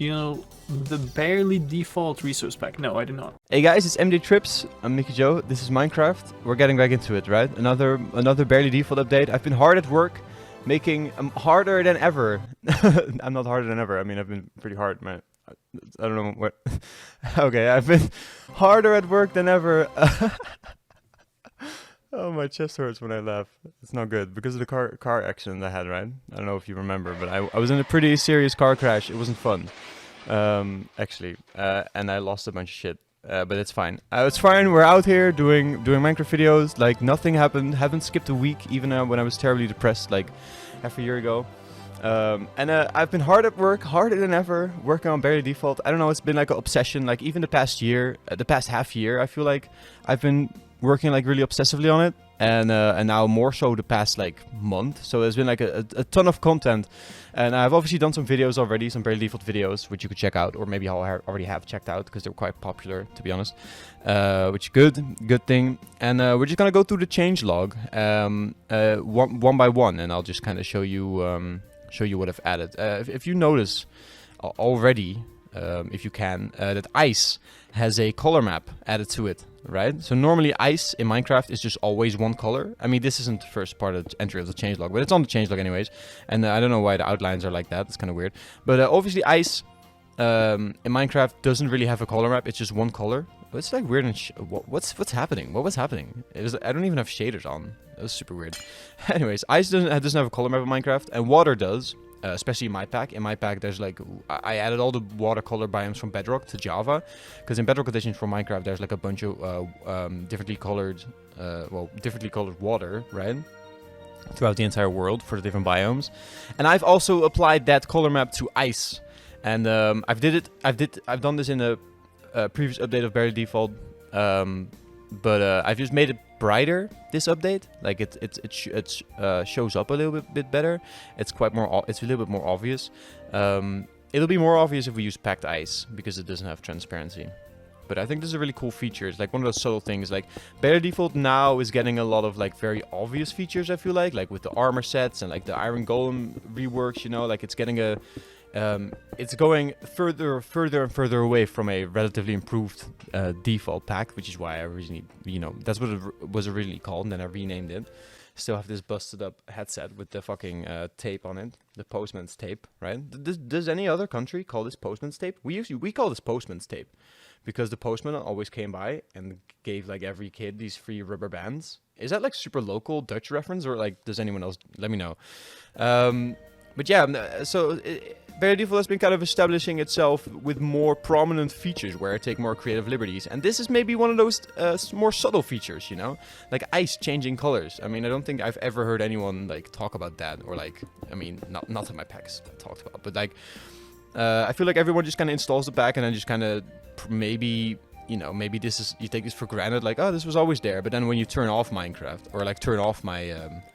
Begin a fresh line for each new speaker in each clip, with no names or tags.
you know, the barely default resource pack. No, I did not.
Hey guys, it's MD Trips. I'm Mickey Joe. This is Minecraft. We're getting back into it, right? Another barely default update. I've been hard at work, making harder than ever. I'm not harder than ever. I mean, I've been pretty hard, man. I don't know what. Okay, I've been harder at work than ever. Oh, my chest hurts when I laugh. It's not good because of the car accident I had, right? I don't know if you remember, but I was in a pretty serious car crash. It wasn't fun, actually, and I lost a bunch of shit. But it's fine. It's fine. We're out here doing Minecraft videos. Like nothing happened. Haven't skipped a week, even when I was terribly depressed, like half a year ago. And I've been hard at work, harder than ever, working on barely default. I don't know. It's been like an obsession. Like even the past year, the past half year, I feel like I've been working like really obsessively on it, and now more so the past like month. So there's been like a ton of content, and I've obviously done some videos already, some barely default videos, which you could check out, or maybe I already have checked out because they're quite popular, to be honest. Which good thing. And we're just gonna go through the changelog one by one, and I'll just kind of show you what I've added. If you notice already, if you can, that ice has a color map added to it, right? So normally ice in Minecraft is just always one color. I mean, this isn't the first part of the entry of the changelog, but it's on the changelog anyways. And I don't know why the outlines are like that. It's kind of weird. But obviously ice in Minecraft doesn't really have a color map. It's just one color. But it's like weird. And what's happening? What was happening? I don't even have shaders on. That was super weird. Anyways, ice doesn't have a color map in Minecraft, and water does. Especially in my pack. In my pack, there's like I added all the watercolor biomes from Bedrock to Java, because in Bedrock edition for Minecraft, there's like a bunch of differently colored water, right, throughout the entire world for the different biomes. And I've also applied that color map to ice, and I've done this in a previous update of barely default, but I've just made it brighter this update. Like it shows up a little bit better. It's a little bit more obvious. It'll be more obvious if we use packed ice because it doesn't have transparency. But I think this is a really cool feature. It's like one of those subtle things. Like barely default now is getting a lot of like very obvious features. I feel like with the armor sets and like the Iron Golem reworks. You know, like it's getting it's going further and further away from a relatively improved default pack, which is why I originally, that's what it was originally called, and then I renamed it. Still have this busted up headset with the fucking tape on it, the postman's tape, right? Does any other country call this postman's tape? We call this postman's tape because the postman always came by and gave like every kid these free rubber bands. Is that like super local Dutch reference, or like does anyone else? Let me know. But yeah, so barely default has been kind of establishing itself with more prominent features where I take more creative liberties. And this is maybe one of those more subtle features, like ice changing colors. I mean, I don't think I've ever heard anyone like talk about that, or like, I mean, not in my packs talked about, but like, I feel like everyone just kind of installs the pack and then just kind of maybe this is, you take this for granted, like, oh, this was always there. But then when you turn off Minecraft, or like turn off my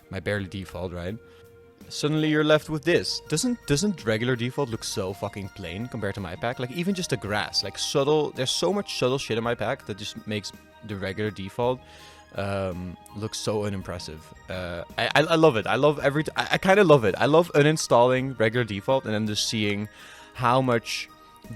my barely default, right? Suddenly you're left with this. Doesn't regular default look so fucking plain compared to my pack? Like even just the grass, like subtle. There's so much subtle shit in my pack that just makes the regular default look so unimpressive. I love it. I kind of love it. I love uninstalling regular default and then just seeing how much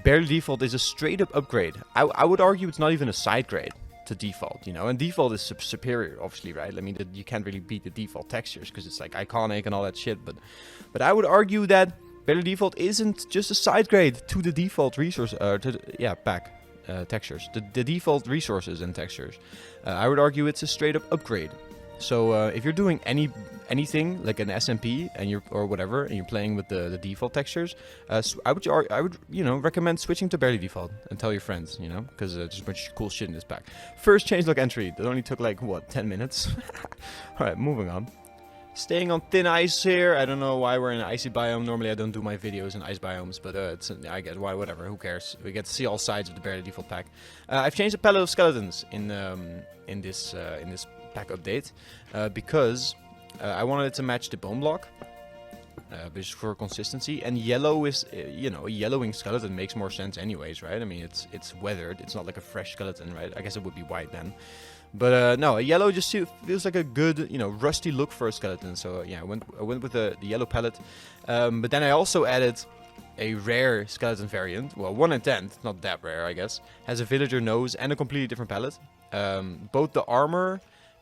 barely default is a straight up upgrade. I would argue it's not even a side grade to default, and default is superior, obviously, right? I mean, you can't really beat the default textures because it's like iconic and all that shit, but I would argue that barely default isn't just a side grade to the default resource, pack textures, the default resources and textures. I would argue it's a straight up upgrade. So if you're doing anything like an SMP or whatever, and you're playing with the default textures, I would recommend switching to barely default and tell your friends, because there's a bunch of cool shit in this pack. First changelog entry that only took like 10 minutes. All right, moving on. Staying on thin ice here. I don't know why we're in an icy biome. Normally I don't do my videos in ice biomes, but I get why. Whatever, who cares? We get to see all sides of the barely default pack. I've changed the palette of skeletons in this pack update because I wanted it to match the bone block, just for consistency. And yellow is, a yellowing skeleton makes more sense anyways, right? I mean, it's weathered. It's not like a fresh skeleton, right? I guess it would be white then. But no, a yellow just feels like a good, rusty look for a skeleton. So yeah, I went with the yellow palette. But then I also added a rare skeleton variant, well, 1 in 10, not that rare, I guess, has a villager nose and a completely different palette. Both the armor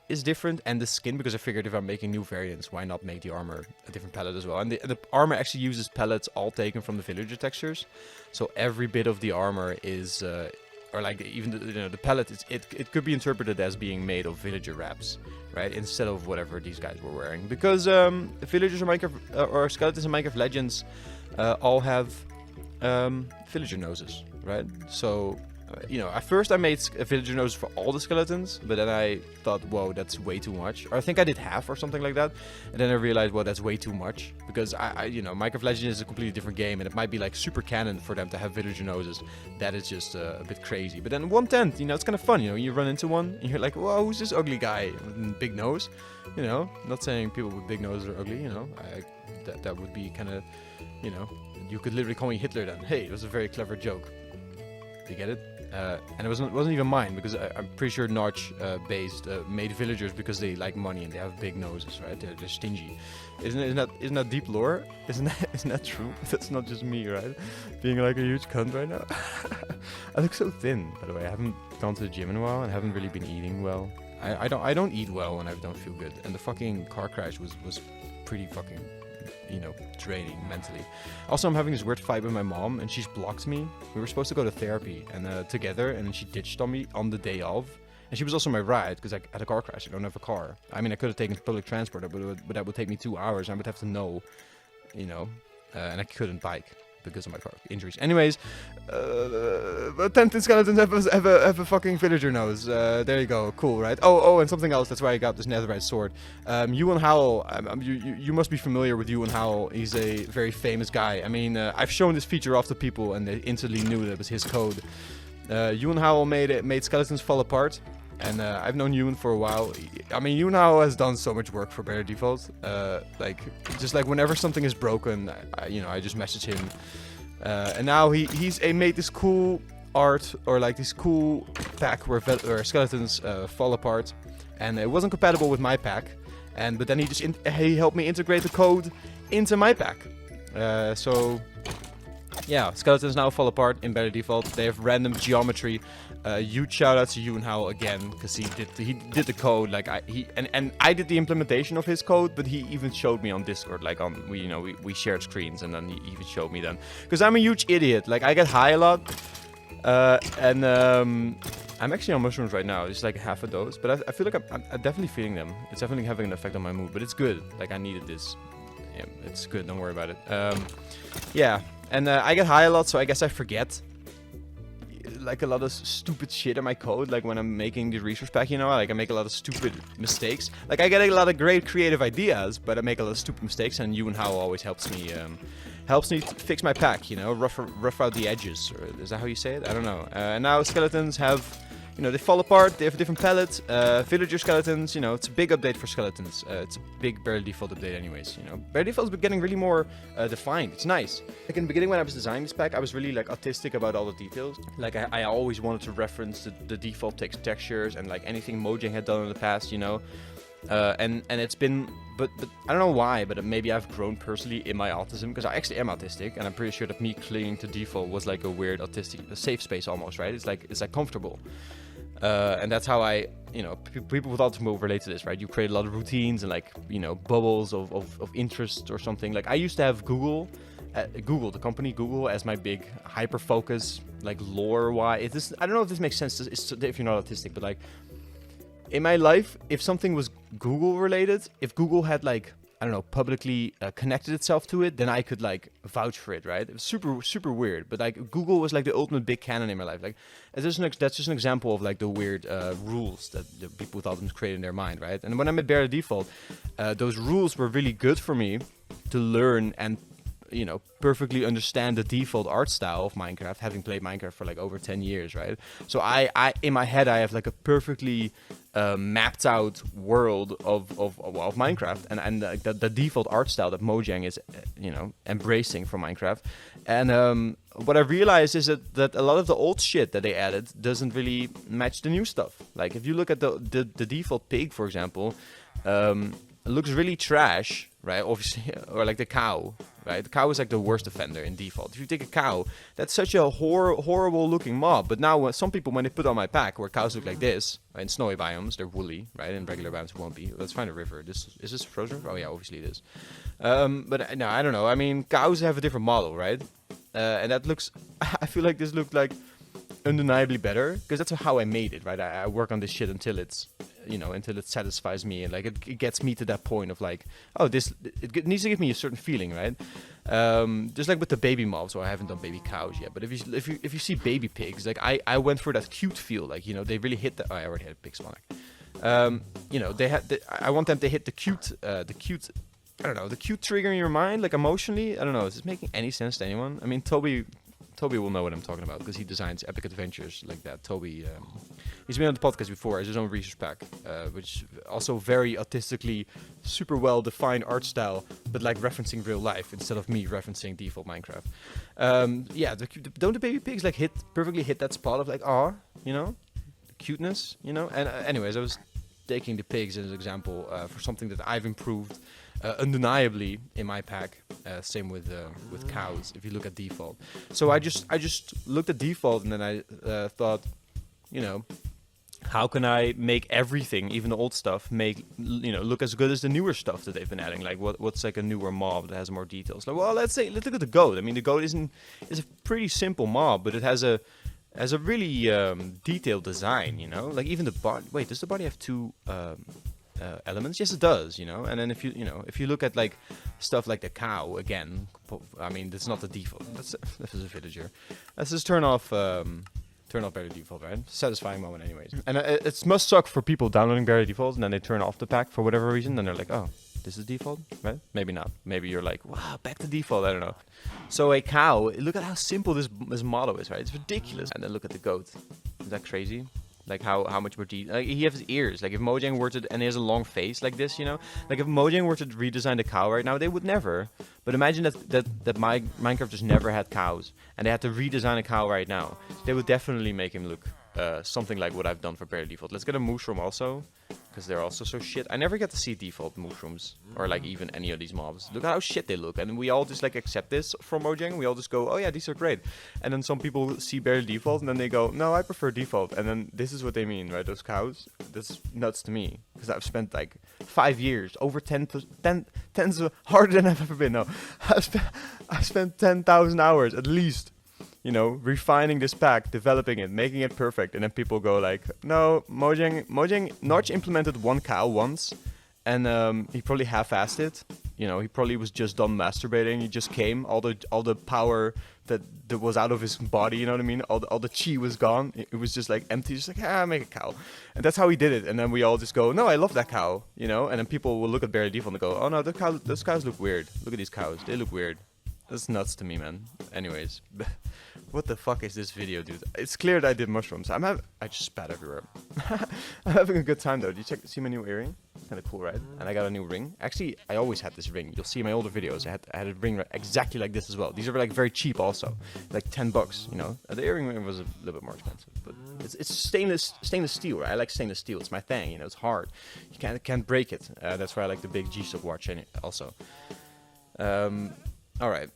is different and the skin, because I figured if I'm making new variants, why not make the armor a different palette as well. And the armor actually uses palettes all taken from the villager textures, so every bit of the armor is, or like even the palette, it could be interpreted as being made of villager wraps, right, instead of whatever these guys were wearing, because villagers in Minecraft or skeletons in Minecraft Legends all have villager noses, right? So at first I made villager noses for all the skeletons, but then I thought, whoa, that's way too much. Or I think I did half or something like that, and then I realized, well, that's way too much, because Minecraft Legends is a completely different game, and it might be like super canon for them to have villager noses. That is just a bit crazy. But then 1/10, it's kind of fun. You run into one, and you're like, whoa, who's this ugly guy with a big nose? Not saying people with big noses are ugly. That would be kind of, you could literally call me Hitler then. Hey, it was a very clever joke. You get it? And it wasn't even mine, because I'm pretty sure Notch made villagers because they like money and they have big noses, right? They're stingy. Isn't that deep lore? Isn't that true? That's not just me, right? Being like a huge cunt right now. I look so thin, by the way. I haven't gone to the gym in a while and haven't really been eating well. I don't eat well when I don't feel good. And the fucking car crash was pretty fucking, draining mentally. Also, I'm having this weird fight with my mom, and she's blocked me. We were supposed to go to therapy and together, and then she ditched on me on the day of. And she was also my ride, because I had a car crash. I don't have a car. I mean, I could have taken public transport, but that would take me 2 hours. And I would have to know, and I couldn't bike because of my car injuries. Anyways, Tented skeletons have a fucking villager nose. There you go. Cool, right? Oh, and something else. That's why I got this netherite sword. Ewan Howell. You must be familiar with Ewan Howell. He's a very famous guy. I mean, I've shown this feature off to people, and they instantly knew that it was his code. Ewan Howell made skeletons fall apart. And I've known Ewan for a while. I mean, Ewan Howell has done so much work for Bare Default. Just whenever something is broken, I just message him. And now he's made this cool art, or like this cool pack where skeletons fall apart. And it wasn't compatible with my pack. But then he helped me integrate the code into my pack. So yeah, skeletons now fall apart in Bare Default. They have random geometry. Huge shout out to Ewan Howell again, because he did the code. And I did the implementation of his code, but he even showed me on Discord. We shared screens, and then he even showed me then. Because I'm a huge idiot. I get high a lot, and I'm actually on mushrooms right now. Just half a dose, but I feel like I'm definitely feeling them. It's definitely having an effect on my mood, but it's good. I needed this. Yeah, it's good. Don't worry about it. Yeah. And I get high a lot, so I guess I forget a lot of stupid shit in my code. When I'm making the resource pack, I make a lot of stupid mistakes. I get a lot of great creative ideas, but I make a lot of stupid mistakes. And Ewan Howell always helps me fix my pack. Rough out the edges. Or is that how you say it? I don't know. And now skeletons have, they fall apart. They have a different palette. Villager skeletons, it's a big update for skeletons. It's a big Bare Default update anyways, Bare Default's been getting really more defined. It's nice. In the beginning when I was designing this pack, I was really autistic about all the details. I always wanted to reference the default textures and anything Mojang had done in the past, and it's been, but I don't know why, but maybe I've grown personally in my autism, because I actually am autistic, and I'm pretty sure that me clinging to default was a weird autistic safe space almost, right? It's comfortable. And that's how people with autism will relate to this, right? You create a lot of routines and bubbles of interest or something. I used to have Google, the company Google, as my big hyper focus, lore. Why? I don't know if this makes sense if you're not autistic, but in my life, if something was Google related, if Google had I don't know, publicly connected itself to it, then I could vouch for it, right? It was super, super weird. But Google was the ultimate big canon in my life. That's just an example of the weird rules that the people with autism create in their mind, right? And when I made Bare Default, those rules were really good for me to learn and perfectly understand the default art style of Minecraft, having played Minecraft for over 10 years, right? So I in my head, I have a perfectly mapped out world of Minecraft, and the default art style that Mojang is, embracing for Minecraft. And what I realized is that a lot of the old shit that they added doesn't really match the new stuff. If you look at the default pig, for example, it looks really trash, right? Obviously, or the cow, right? The cow is like the worst offender in default. If you take a cow, that's such a horrible looking mob. But now some people, when they put on my pack, where cows look like this, in snowy biomes, they're woolly, right? In regular biomes, it won't be. Let's find a river. Is this frozen? Oh yeah, obviously it is. But no, I don't know. I mean, cows have a different model, right? And that looks, I feel like this looked like undeniably better, because that's how I made it, right? I work on this shit until it's, you know, until it satisfies me, and like it gets me to that point of like, oh, it needs to give me a certain feeling, right? Just like with the baby mobs, so I haven't done baby cows yet, but if you see baby pigs, like I went for that cute feel, like, you know, they really hit the, oh, I already had a pig spawn. You know, I want them to hit the cute, I don't know, the cute trigger in your mind, like emotionally. I don't know, is this making any sense to anyone? I mean, Toby will know what I'm talking about, because he designs epic adventures like that. Toby, he's been on the podcast before as his own research pack, which also very artistically, super well defined art style, but like referencing real life instead of me referencing default Minecraft. Yeah, don't the baby pigs like perfectly hit that spot of like, oh, you know, cuteness, you know? And anyways, I was taking the pigs as an example for something that I've improved undeniably in my pack. Same with cows, if you look at default. So I just looked at default, and then I thought, you know, how can I make everything, even the old stuff, look as good as the newer stuff that they've been adding? Like what's like a newer mob that has more details? Like, well, let's look at the goat. I mean, the goat is a pretty simple mob, but it has a really detailed design, you know? Like even the body. Wait, does the body have two elements? Yes, it does, you know. And then if you look at like stuff like the cow again, I mean, that's not the default. This is a villager. Let's just turn off Barely Default, right? Satisfying moment, anyways. And it must suck for people downloading Barely Default and then they turn off the pack for whatever reason. Then they're like, oh, this is default, right? Maybe not. Maybe you're like, wow, back to default. I don't know. So a cow, look at how simple this model is, right? It's ridiculous. And then look at the goat. Is that crazy? Like how much more like he has ears. Like if Mojang were to, and he has a long face like this, you know. Like if Mojang were to redesign the cow right now, they would never. But imagine that Minecraft just never had cows, and they had to redesign a cow right now. They would definitely make him look something like what I've done for Barely Default. Let's get a mushroom also, because they're also so shit. I never get to see default mushrooms, or like even any of these mobs. Look at how shit they look, and we all just like accept this from Mojang. We all just go, oh yeah, these are great. And then some people see Barely Default, and then they go, no, I prefer default. And then this is what they mean, right? Those cows. That's nuts to me, because I've spent like 5 years, over 10 harder than I've ever been. No, I've spent 10,000 hours at least, you know, refining this pack, developing it, making it perfect, and then people go like, no, Mojang Notch implemented one cow once, and he probably half-assed it. You know, he probably was just done masturbating. He just came, all the power that was out of his body, you know what I mean? All the chi was gone. It was just like empty, just like, make a cow. And that's how he did it. And then we all just go, no, I love that cow, you know? And then people will look at Barely Default and go, oh no, those cows look weird. Look at these cows, they look weird. That's nuts to me, man. Anyways, what the fuck is this video, dude? It's clear that I did mushrooms. I just spat everywhere. I'm having a good time though. Did you see my new earring? Kind of cool, right? And I got a new ring. Actually, I always had this ring. You'll see in my older videos. I had a ring exactly like this as well. These are like very cheap also, like $10. You know, the earring was a little bit more expensive, but it's stainless steel, right? I like stainless steel. It's my thing. You know, it's hard. You can't break it. That's why I like the big G-Shock watch also. All right.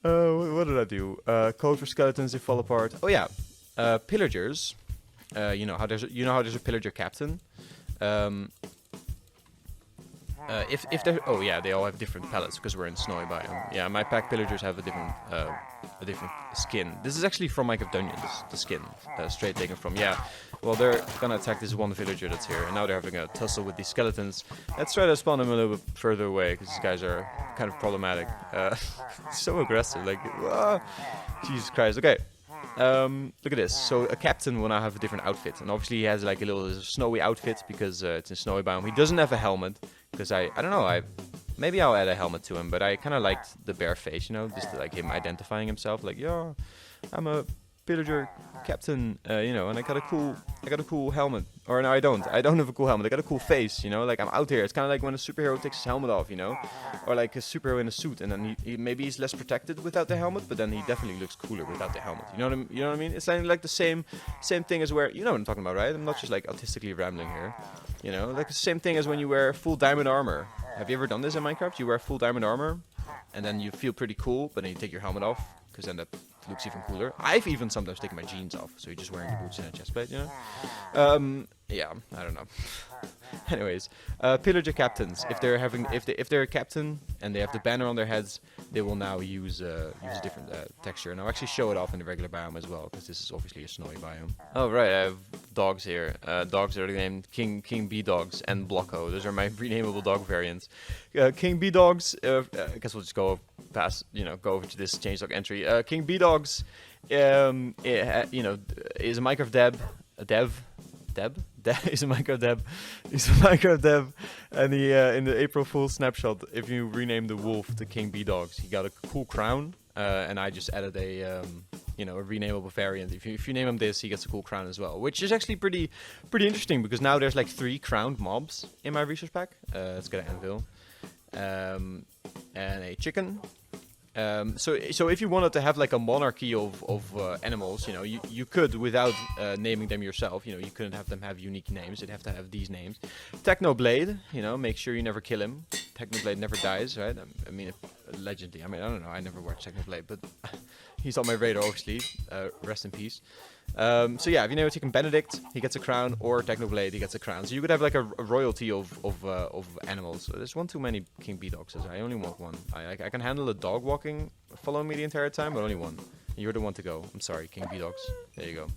What did I do? Code for skeletons, they fall apart. Oh yeah, pillagers. You know how there's a pillager captain. If they're, oh yeah, they all have different palettes because we're in snowy biome. Yeah, my pack pillagers have a different skin. This is actually from Mike of Dungeons, the skin, straight taken from. Yeah, well they're gonna attack this one villager that's here, and now they're having a tussle with these skeletons. Let's try to spawn them a little bit further away because these guys are kind of problematic. So aggressive, like, Jesus Christ. Okay. Look at this. So a captain will now have a different outfit, and obviously he has like a little snowy outfit because it's in snowy biome. He doesn't have a helmet because I don't know. Maybe I'll add a helmet to him, but I kind of liked the bare face, you know, just to, like him identifying himself, like, yeah, I'm a pillager captain, you know, and I got a cool helmet. Or no, I don't have a cool helmet. I got a cool face, you know, like I'm out here. It's kind of like when a superhero takes his helmet off, you know, or like a superhero in a suit, and then maybe he's less protected without the helmet, but then he definitely looks cooler without the helmet. You know what I mean? It's like the same thing as where, you know what I'm talking about, right? I'm not just like artistically rambling here, you know, like the same thing as when you wear full diamond armor. Have you ever done this in Minecraft? You wear full diamond armor, and then you feel pretty cool, but then you take your helmet off, because then that looks even cooler. I've even sometimes taken my jeans off, so you're just wearing your boots and a chestplate, you know? Yeah, I don't know. Anyways, pillager captains. If they're a captain and they have the banner on their heads, they will now use a different texture. And I'll actually show it off in the regular biome as well, because this is obviously a snowy biome. Oh right, I have dogs here. Dogs are named King Bee Dogs and Blocko. Those are my renamable dog variants. King Bee Dogs. I guess we'll just go past, go over to this changelog entry. King Bee Dogs, is a Minecraft dev. He's a Minecraft dev, and he in the April Fool's snapshot, if you rename the wolf to King Bee Dogs, he got a cool crown, and I just added a renamable variant. If you name him this, he gets a cool crown as well, which is actually pretty interesting, because now there's like 3 crowned mobs in my resource pack. Let's get an anvil, and a chicken. So if you wanted to have like a monarchy of animals, you could, without naming them yourself. You couldn't have them have unique names. You'd have to have these names. Technoblade, make sure you never kill him. Technoblade never dies, right? I mean, legendary. I mean, I don't know. I never watched Technoblade, but he's on my radar, obviously. Rest in peace. So yeah, if you name a chicken Benedict, he gets a crown, or Technoblade, he gets a crown. So you could have like a royalty of animals. So there's one too many King Bee Dogs. I only want one. I can handle a dog walking following me the entire time, but only one. You're the one to go. I'm sorry, King Bee Dogs. There you go.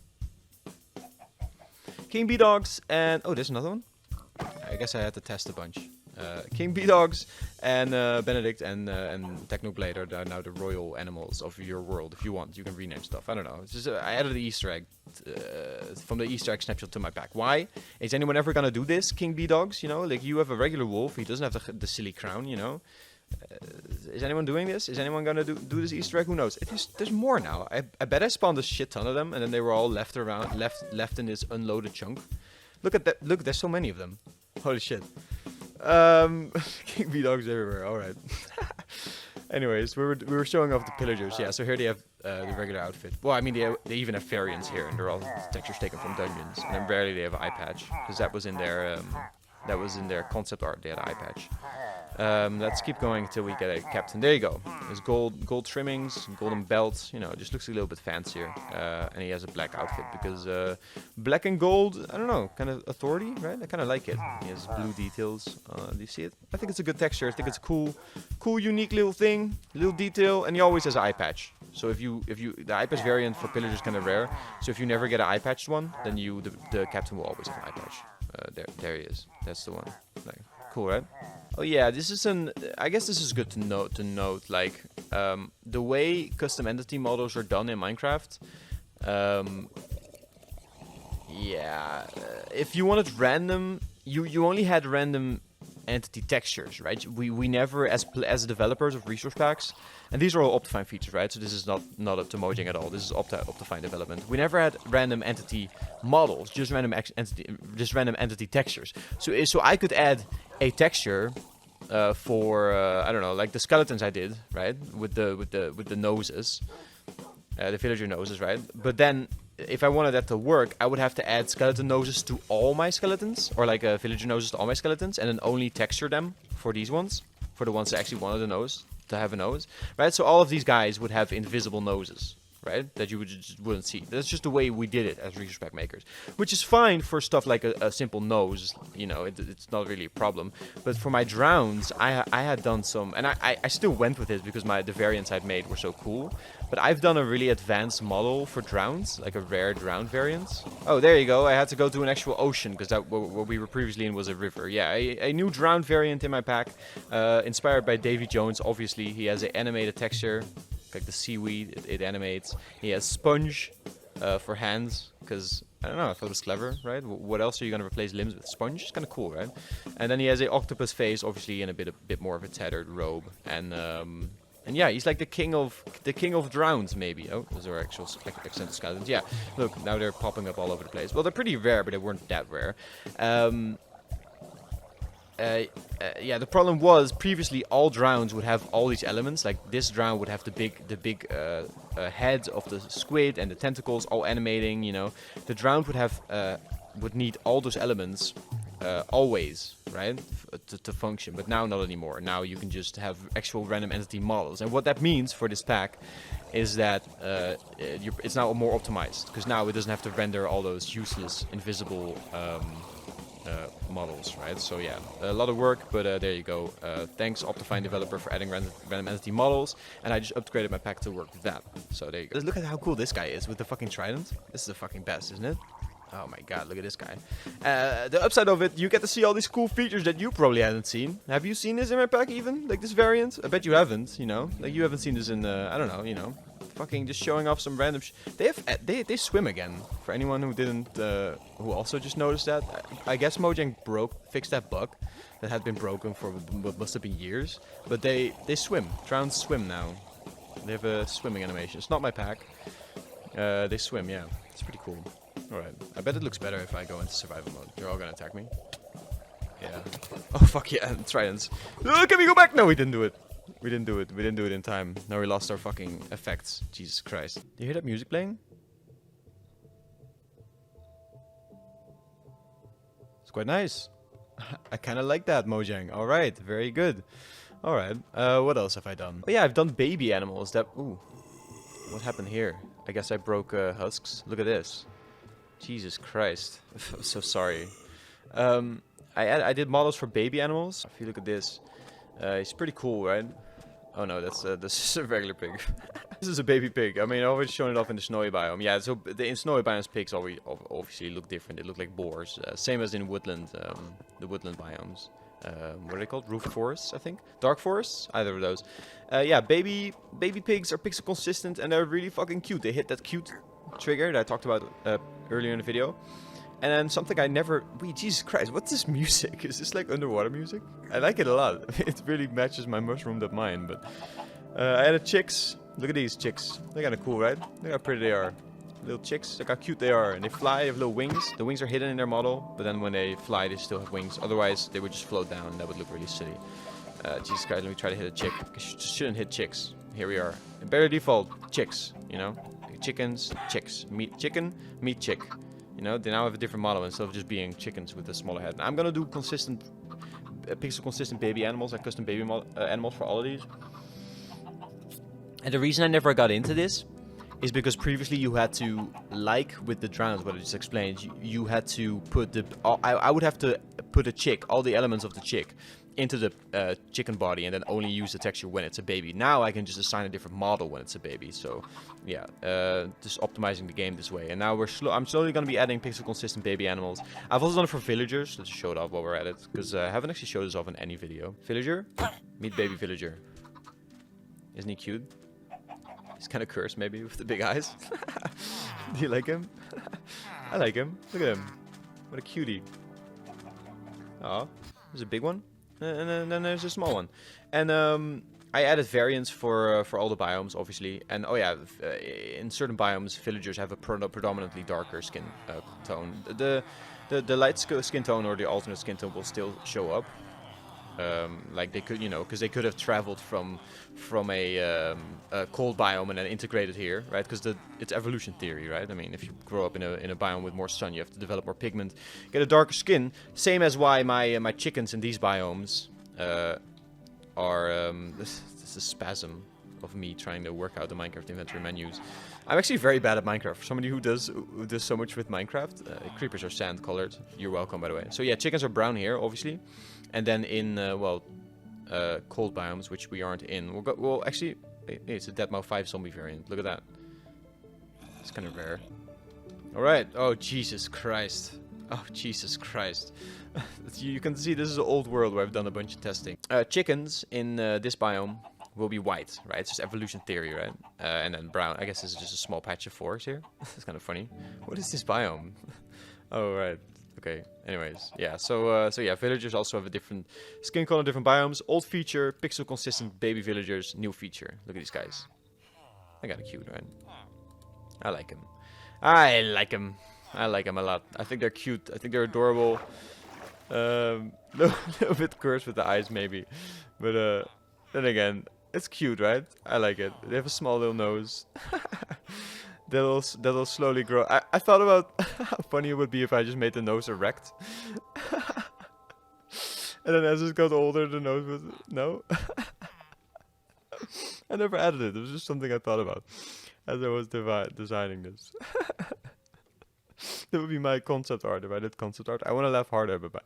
King Bee Dogs, and oh, there's another one. I guess I had to test a bunch. King Bee Dogs and Benedict and Technoblade are now the royal animals of your world. If you want, you can rename stuff. I don't know. It's just I added the Easter egg from the Easter egg snapshot to my pack. Why? Is anyone ever gonna do this, King Bee Dogs? Like you have a regular wolf. He doesn't have the silly crown. Is anyone doing this? Is anyone gonna do this Easter egg? Who knows? There's more now. I bet I spawned a shit ton of them, and then they were all left in this unloaded chunk. Look at that! Look, there's so many of them. Holy shit! King Bee Dogs everywhere. All right. Anyways, we were showing off the pillagers. Yeah, so here they have the regular outfit. Well, I mean they even have variants here, and they're all textures taken from dungeons. And then rarely they have an eye patch, because that was in their concept art. They had an eye patch. Let's keep going until we get a captain. There you go. There's gold trimmings, golden belts. It just looks a little bit fancier. And he has a black outfit, because black and gold, I don't know, kind of authority, right? I kind of like it. He has blue details. Do you see it? I think it's a good texture. I think it's a cool, unique little thing, little detail, and he always has an eye patch. So if you the eye patch variant for Pillager is kind of rare. So if you never get an eye patched one, then the captain will always have an eye patch. There he is. That's the one. Like, cool, right? Oh yeah, I guess this is good to note. Like the way custom entity models are done in Minecraft. If you wanted random, you only had random entity textures, right? We never, as developers of resource packs, and these are all OptiFine features, right? So this is not up to Mojang at all. This is OptiFine development. We never had random entity models, just random entity textures. So I could add a texture for I don't know, like the skeletons I did, right? With the noses, the villager noses, right? But then if I wanted that to work, I would have to add skeleton noses to all my skeletons, or like villager noses to all my skeletons, and then only texture them for these ones, for the ones that actually wanted a nose, to have a nose, right? So all of these guys would have invisible noses, right? That you just wouldn't see. That's just the way we did it as resource pack makers, which is fine for stuff like a simple nose. It's not really a problem. But for my drowns, I had done some, and I still went with it because the variants I'd made were so cool. But I've done a really advanced model for drowns, like a rare drown variant. Oh, there you go. I had to go to an actual ocean, because what we were previously in was a river. Yeah, a new drown variant in my pack, inspired by Davy Jones. Obviously, he has an animated texture, like the seaweed. It animates. He has sponge for hands, because I don't know. I thought it was clever, right? What else are you gonna replace limbs with? Sponge? It's kind of cool, right? And then he has an octopus face, obviously, and a bit more of a tattered robe, and yeah, he's like the king of drowns, maybe. Oh, those are actual extended skeletons. Yeah, look, now they're popping up all over the place. Well, they're pretty rare, but they weren't that rare. Yeah, the problem was previously all drowns would have all these elements. Like this drown would have the big head of the squid and the tentacles all animating. The drown would need all those elements always, right, to function, but now not anymore. Now you can just have actual random entity models, and what that means for this pack is that it's now more optimized, because now it doesn't have to render all those useless, invisible models, right? So yeah, a lot of work, but there you go. Thanks OptiFine developer for adding random entity models, and I just upgraded my pack to work with that. So there you go. Look at how cool this guy is with the fucking trident. This is the fucking best, isn't it? Oh my god, look at this guy. The upside of it, you get to see all these cool features that you probably haven't seen. Have you seen this in my pack even? Like this variant? I bet you haven't, you know? Like you haven't seen this in, I don't know, you know? Fucking just showing off some random they swim again. For anyone who didn't, who also just noticed that. I guess Mojang fixed that bug that had been broken for what must have been years. But they swim. Drowns swim now. They have a swimming animation. It's not my pack. They swim, yeah. It's pretty cool. Alright, I bet it looks better if I go into survival mode. You're all gonna attack me. Yeah. Oh fuck yeah, tridents. Can we go back? No, we didn't do it. We didn't do it. We didn't do it in time. Now we lost our fucking effects. Jesus Christ. Do you hear that music playing? It's quite nice. I kinda like that, Mojang. Alright, very good. Alright, what else have I done? Oh yeah, I've done baby animals that... Ooh. What happened here? I guess I broke husks. Look at this. Jesus Christ. I'm so sorry. I did models for baby animals. If you look at this, it's pretty cool, right? Oh no, this is a regular pig. This is a baby pig. I mean, I've already shown it off in the snowy biome. Yeah, so in snowy biomes, pigs obviously look different. They look like boars. Same as in woodland, the woodland biomes. What are they called? Roof forests, I think. Dark forests? Either of those. Yeah, baby pigs are pixel consistent and they're really fucking cute. They hit that cute trigger that I talked about earlier in the video. And then something I never... Wait, Jesus Christ, what's this music? Is this like underwater music? I like it a lot. It really matches my mushroomed up mind, but... I added chicks. Look at these chicks. They're kind of cool, right? Look how pretty they are. Little chicks. Look how cute they are. And they fly, they have little wings. The wings are hidden in their model, but then when they fly, they still have wings. Otherwise, they would just float down, and that would look really silly. Jesus Christ, let me try to hit a chick. I shouldn't hit chicks. Here we are. Better default, chicks, you know? Chickens, chicks. Meat chicken, meat chick. You know, they now have a different model instead of just being chickens with a smaller head. I'm gonna do consistent, pixel consistent baby animals, like custom baby animals for all of these. And the reason I never got into this is because previously you had to, like with the drowns, what I just explained, you had to put the, I would have to put a chick, all the elements of the chick, into the chicken body and then only use the texture when it's a baby. Now I can just assign a different model when it's a baby. So yeah, just optimizing the game this way. And now I'm slowly going to be adding pixel consistent baby animals. I've also done it for villagers. Let's show it off while we're at it, because I haven't actually showed this off in any video. Villager, meet baby villager. Isn't he cute? He's kind of cursed maybe with the big eyes. Do you like him? I like him. Look at him. What a cutie. Oh, there's a big one. And then there's a small one. And I added variants for all the biomes, obviously. And oh yeah, in certain biomes, villagers have a predominantly darker skin tone. The light skin tone or the alternate skin tone will still show up. Like they could, you know, because they could have traveled from a cold biome and then integrated here, right? Because it's evolution theory, right? I mean, if you grow up in a biome with more sun, you have to develop more pigment, get a darker skin. Same as why my chickens in these biomes are this is a spasm of me trying to work out the Minecraft inventory menus. I'm actually very bad at Minecraft. For somebody who does so much with Minecraft, creepers are sand colored. You're welcome, by the way. So yeah, chickens are brown here, obviously. And then in, cold biomes, which we aren't in, we'll actually, hey, it's a Deadmau 5 zombie variant. Look at that. It's kind of rare. Alright. Oh, Jesus Christ. Oh, Jesus Christ. You can see this is an old world where I've done a bunch of testing. Chickens in this biome will be white, right? It's just evolution theory, right? And then brown. I guess this is just a small patch of forest here. It's kind of funny. What is this biome? Oh, right. Okay, anyways, yeah, so yeah, villagers also have a different skin color, different biomes. Old feature, pixel consistent baby villagers, new feature. Look at these guys. They're kind of cute, right? I like them. I like them. I like them a lot. I think they're cute. I think they're adorable. Little bit cursed with the eyes, maybe. But then again, it's cute, right? I like it. They have a small little nose. That'll slowly grow. I thought about how funny it would be if I just made the nose erect. And then as it got older, the nose was no. I never added it. It was just something I thought about as I was designing this. That would be my concept art if I did concept art. I want to laugh harder, but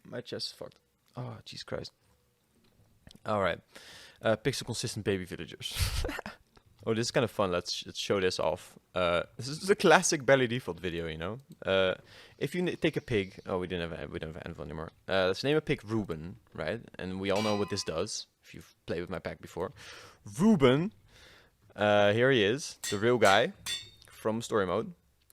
my chest is fucked. Oh, Jesus Christ. All right. Pixel consistent baby villagers. Oh, this is kind of fun. Let's show this off. This is a classic barely default video, you know. If you take a pig, oh, we don't have anvil anymore. Let's name a pig Reuben, right? And we all know what this does. If you've played with my pack before, Reuben. Here he is, the real guy from story mode.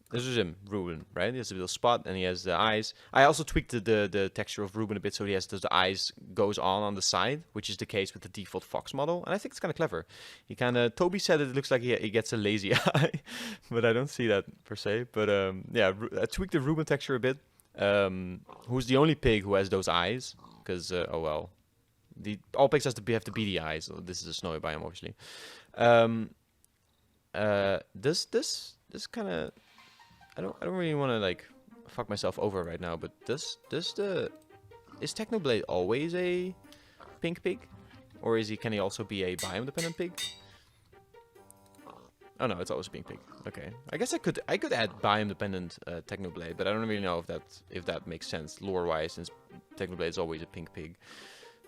This is him, Reuben, right? He has a little spot and he has the eyes. I also tweaked the texture of Reuben a bit so he has the eyes goes on the side, which is the case with the default Fox model. And I think it's kind of clever. He kind of, Toby said it looks like he gets a lazy eye, but I don't see that per se. But yeah, I tweaked the Reuben texture a bit. Who's the only pig who has those eyes? Because, oh well. All pigs have the beady eyes. So this is a snowy biome, obviously. This kind of... I don't really want to like fuck myself over right now, but is Technoblade always a pink pig, or can he also be a biome dependent pig? Oh no, it's always a pink pig. Okay, I guess I could add biome dependent Technoblade, but I don't really know if that makes sense lore wise, since Technoblade is always a pink pig.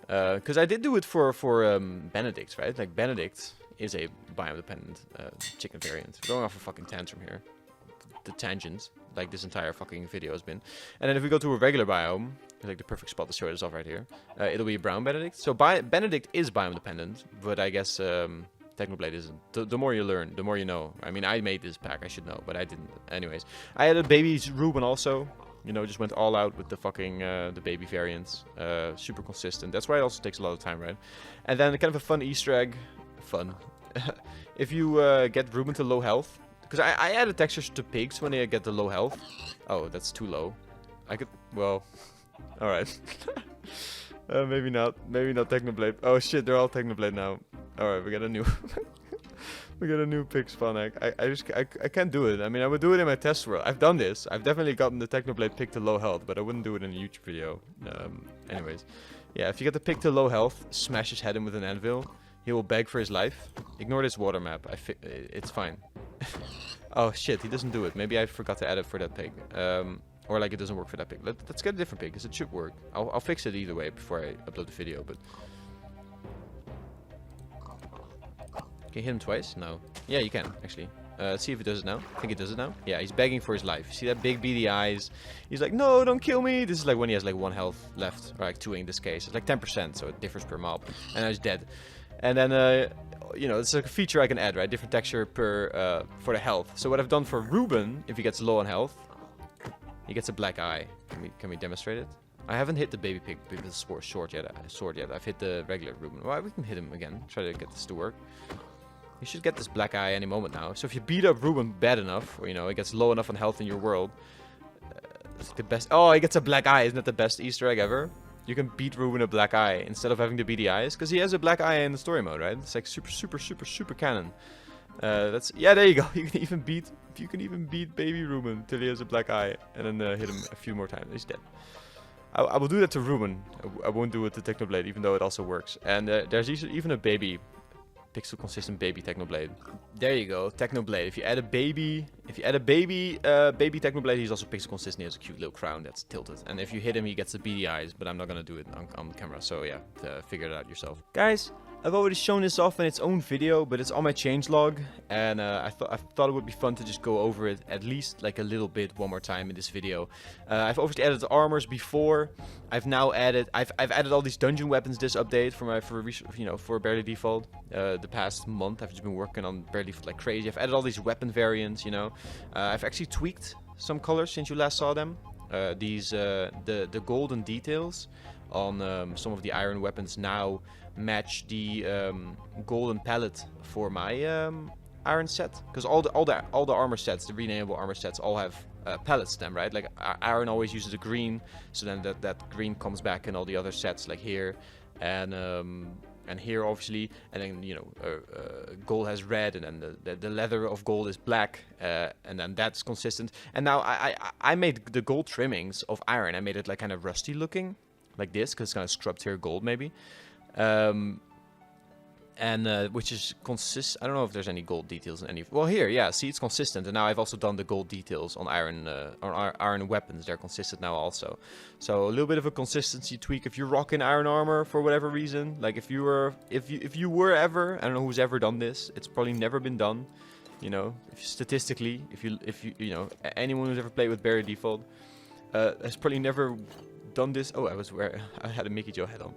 Because I did do it for Benedict, right? Like Benedict is a biome dependent chicken variant. We're going off a fucking tantrum here. The tangents, like this entire fucking video has been. And then if we go to a regular biome, like the perfect spot to show this off right here, it'll be a brown Benedict. So Benedict is biome dependent, but I guess Technoblade isn't. The more you learn, the more you know. I mean, I made this pack, I should know, but I didn't. Anyways, I had a baby Reuben also. You know, just went all out with the fucking the baby variants. Super consistent. That's why it also takes a lot of time, right? And then kind of a fun Easter egg. Fun. If you get Reuben to low health. Because I added textures to pigs when they get the low health. Oh, that's too low. I could... Well... Alright. Maybe not. Maybe not Technoblade. Oh shit, they're all Technoblade now. Alright, we got a new... we got a new pig spawn egg. I can't do it. I mean, I would do it in my test world. I've done this. I've definitely gotten the Technoblade pig to low health, but I wouldn't do it in a YouTube video. Anyways. Yeah, if you get the pig to low health, smash his head in with an anvil. He will beg for his life. Ignore this water map. It's fine. Oh shit, he doesn't do it. Maybe I forgot to add it for that pig. Or like it doesn't work for that pig. Let's get a different pig, because it should work. I'll fix it either way before I upload the video, but... Can you hit him twice? No. Yeah, you can, actually. Let's see if it does it now. I think it does it now. Yeah, he's begging for his life. See that big beady eyes? He's like, no, don't kill me! This is like when he has like 1 health left. Or like 2 in this case. It's like 10%, so it differs per mob. And now he's dead. And then, you know, it's like a feature I can add, right? Different texture per for the health. So what I've done for Reuben, if he gets low on health, he gets a black eye. Can we demonstrate it? I haven't hit the baby pig with the sword yet. I've hit the regular Reuben. Well, we can hit him again. Try to get this to work. You should get this black eye any moment now. So if you beat up Reuben bad enough, or you know, it gets low enough on health in your world, it's the best. Oh, he gets a black eye. Isn't that the best Easter egg ever? You can beat Reuben a black eye instead of having the beady eyes, because he has a black eye in the story mode, right? It's like super canon. Yeah, there you go. You can even beat baby Reuben till he has a black eye, and then hit him a few more times. He's dead. I will do that to Reuben. I won't do it to Technoblade, even though it also works. And there's even a baby pixel consistent baby Technoblade. There you go, Technoblade. If you add a baby Technoblade, he's also pixel consistent. He has a cute little crown that's tilted. And if you hit him, he gets the beady eyes, but I'm not gonna do it on camera. So yeah, figure it out yourself. Guys, I've already shown this off in its own video, but it's on my changelog, and I thought it would be fun to just go over it at least like a little bit one more time in this video. I've obviously added the armors before. I've added all these dungeon weapons this update for barely default. The past month I've just been working on barely default like crazy. I've added all these weapon variants, you know. I've actually tweaked some colors since you last saw them. The golden details on some of the iron weapons now match the golden palette for my iron set, because all the armor sets, the renamable armor sets, all have palettes to them, right? Like iron always uses a green, so then that green comes back in all the other sets, like here and here obviously, and then you know gold has red, and then the leather of gold is black, and then that's consistent. And now I made the gold trimmings of iron. I made it like kind of rusty looking. like this, because it's kind of scrubbed here gold maybe. Which is I don't know if there's any gold details in any. Well, here, yeah, see, it's consistent, and now I've also done the gold details on iron weapons. They're consistent now also. So a little bit of a consistency tweak. If you're rocking iron armor for whatever reason, like if you were ever, I don't know who's ever done this. It's probably never been done. You know, statistically, if you know, anyone who's ever played with Barry Default has probably never done this. Oh, I had a Mickey Joe head on.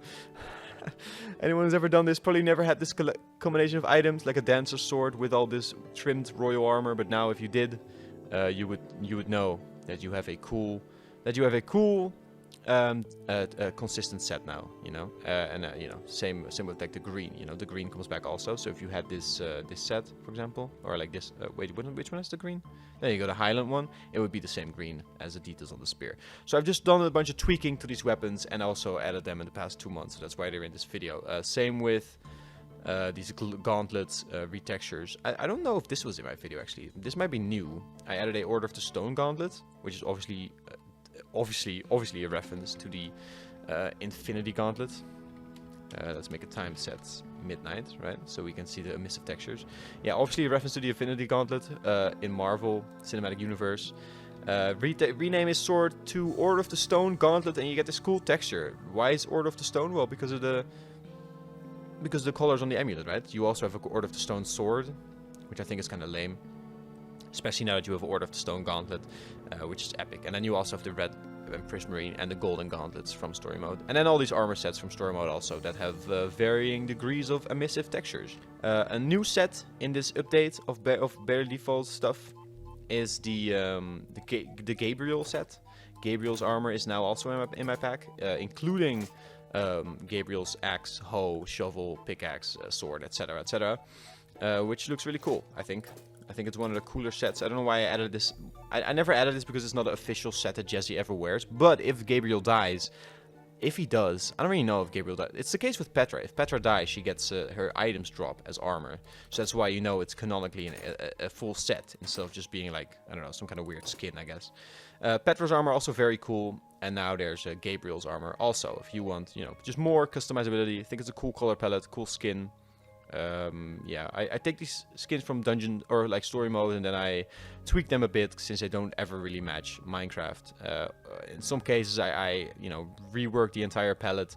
Anyone who's ever done this probably never had this combination of items, like a dancer's sword with all this trimmed royal armor. But now, if you did, you would know that you have a cool consistent set now. You know, you know, same with like the green. You know, the green comes back also. So if you had this this set, for example, or like this, wait, which one is the green? There you go, the Highland one. It would be the same green as the details on the spear. So I've just done a bunch of tweaking to these weapons and also added them in the past 2 months. So that's why they're in this video. Same with these gauntlets retextures. I don't know if this was in my video actually. This might be new. I added a Order of the Stone gauntlet, which is obviously a reference to the Infinity Gauntlet. Let's make a time set midnight, right? So we can see the emissive textures. Yeah, obviously a reference to the Infinity Gauntlet in Marvel Cinematic Universe. Rename his sword to Order of the Stone Gauntlet, and you get this cool texture. Why is Order of the Stone? Well, because of the colors on the amulet, right? You also have a Order of the Stone sword, which I think is kind of lame. Especially now that you have an Order of the Stone Gauntlet, which is epic. And then you also have the red Prismarine and the golden gauntlets from story mode. And then all these armor sets from story mode also that have varying degrees of emissive textures. A new set in this update of Bare Default stuff is the Gabriel set. Gabriel's armor is now also in my pack, including Gabriel's axe, hoe, shovel, pickaxe, sword, etc., etc., which looks really cool, I think. I think it's one of the cooler sets. I don't know why I added this. I never added this because it's not an official set that Jesse ever wears. But if Gabriel dies, if he does, I don't really know if Gabriel dies. It's the case with Petra. If Petra dies, she gets her items drop as armor. So that's why you know it's canonically a full set instead of just being like, I don't know, some kind of weird skin, I guess. Petra's armor also very cool. And now there's Gabriel's armor also. If you want, you know, just more customizability. I think it's a cool color palette, cool skin. Yeah, I take these skins from dungeon or like story mode and then I tweak them a bit since they don't ever really match Minecraft. In some cases I you know, rework the entire palette,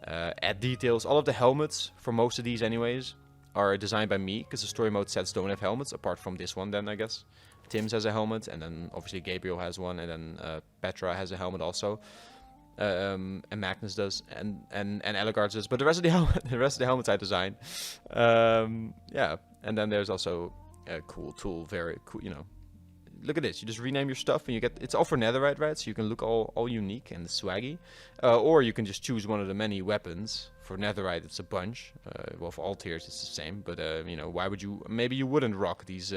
add details. All of the helmets for most of these anyways are designed by me because the story mode sets don't have helmets apart from this one then I guess. Tim's has a helmet and then obviously Gabriel has one and then Petra has a helmet also. And Magnus does, and Illagers does, but the rest of the helmets I designed. Yeah, and then there's also a cool tool, very cool. You know, look at this. You just rename your stuff, and you get it's all for netherite, right? So you can look all unique and swaggy, or you can just choose one of the many weapons. For netherite, it's a bunch. Well, for all tiers, it's the same. But you know, why would you? Maybe you wouldn't rock these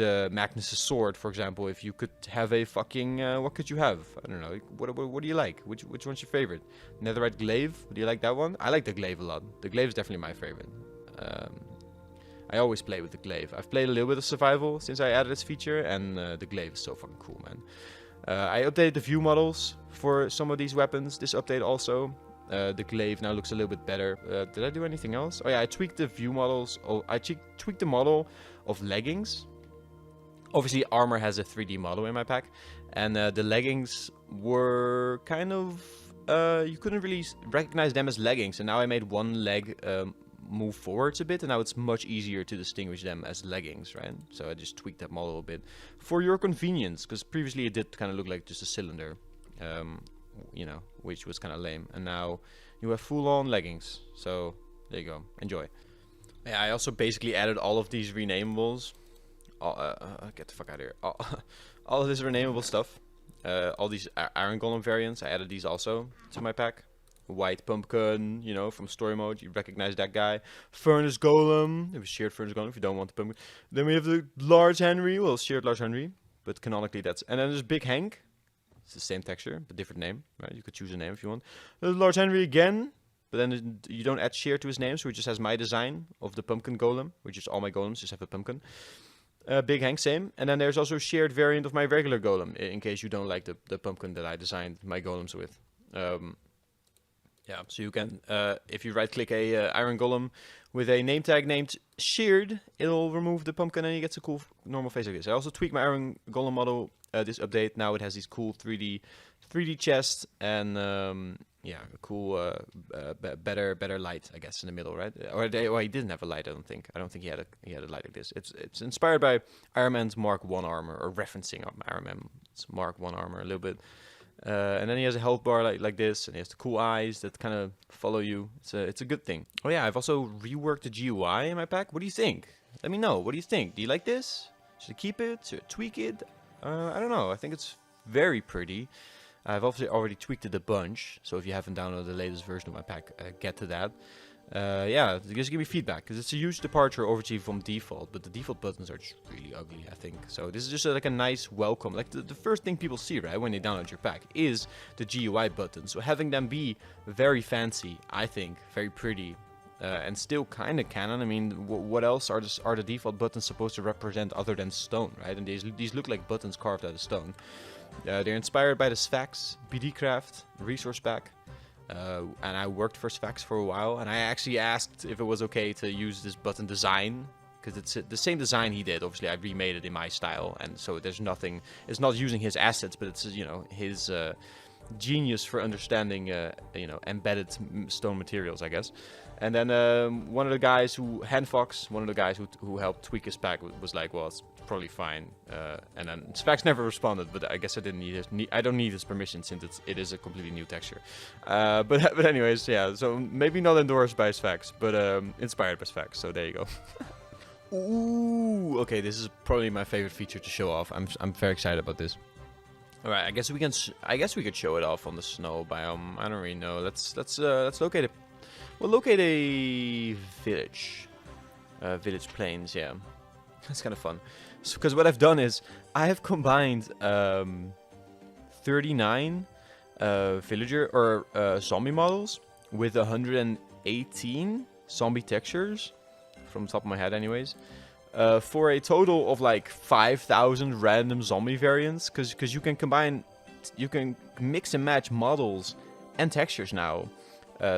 Magnus' sword, for example, if you could have a fucking what could you have? I don't know. What do you like? Which one's your favorite? Netherite glaive? Do you like that one? I like the glaive a lot. The glaive is definitely my favorite. I always play with the glaive. I've played a little bit of survival since I added this feature, and the glaive is so fucking cool, man. I updated the view models for some of these weapons. This update also. The glaive now looks a little bit better. Did I do anything else? Oh yeah, I tweaked the view models. Oh, I tweaked the model of leggings. Obviously, armor has a 3D model in my pack, and the leggings were kind of you couldn't really recognize them as leggings. And now I made one leg move forwards a bit, and now it's much easier to distinguish them as leggings, right? So I just tweaked that model a bit for your convenience, because previously it did kind of look like just a cylinder, you know, which was kind of lame. And now you have full-on leggings. So there you go. Enjoy. Yeah, I also basically added all of these renamables. Get the fuck out of here. All of this renamable stuff. All these Iron Golem variants. I added these also to my pack. White Pumpkin, you know, from story mode. You recognize that guy. Furnace Golem. It was shared Furnace Golem if you don't want the pumpkin. Then we have the Large Henry. Well, shared Large Henry. But canonically that's... And then there's Big Hank. It's the same texture, but different name. Right? You could choose a name if you want. There's Large Henry again. But then you don't add share to his name. So he just has my design of the Pumpkin Golem. Which is all my golems just have a pumpkin. Big Hank, same. And then there's also a shared variant of my regular golem, in case you don't like the pumpkin that I designed my golems with. Yeah, so you can, if you right-click a iron golem with a name tag named sheared, it'll remove the pumpkin and he gets a cool normal face like this. I also tweaked my iron golem model this update. Now it has these cool 3D chests and yeah, a cool better light, I guess, in the middle, right? Or he didn't have a light. I don't think he had a light like this. It's inspired by Iron Man's Mark 1 armor, or referencing Iron Man's Mark 1 armor a little bit. And then he has a health bar like this, and he has the cool eyes that kind of follow you. It's a good thing. Oh yeah, I've also reworked the GUI in my pack. What do you think? Let me know. What do you think? Do you like this? Should I keep it? Should I tweak it? I don't know. I think it's very pretty. I've obviously already tweaked it a bunch, so if you haven't downloaded the latest version of my pack, get to that. Yeah, just give me feedback, because it's a huge departure obviously from default, but the default buttons are just really ugly, I think. So this is just like a nice welcome. Like the first thing people see, right, when they download your pack is the GUI buttons. So having them be very fancy, I think, very pretty, and still kind of canon. I mean, what else are the default buttons supposed to represent other than stone, right? And these look like buttons carved out of stone. They're inspired by the Sphax, BDcraft, resource pack. And I worked for Sphax for a while, and I actually asked if it was okay to use this button design, because it's the same design he did. Obviously, I remade it in my style, and so there's nothing. It's not using his assets, but it's, you know, his genius for understanding, you know, embedded stone materials, I guess. And then one of the guys Handfox, one of the guys who helped tweak his pack, was like, well, it's probably fine. And then Sphax never responded, but I guess I didn't I don't need his permission since it is a completely new texture. But anyways, yeah. So maybe not endorsed by Sphax, but inspired by Sphax. So there you go. Ooh, okay. This is probably my favorite feature to show off. I'm very excited about this. All right, I guess we could show it off on the snow biome. I don't really know. Let's locate it. We'll locate a village. Village plains, yeah. That's kind of fun. Because what I've done is, I have combined 39 villager or zombie models with 118 zombie textures, from the top of my head anyways, for a total of like 5,000 random zombie variants. Because you can mix and match models and textures now.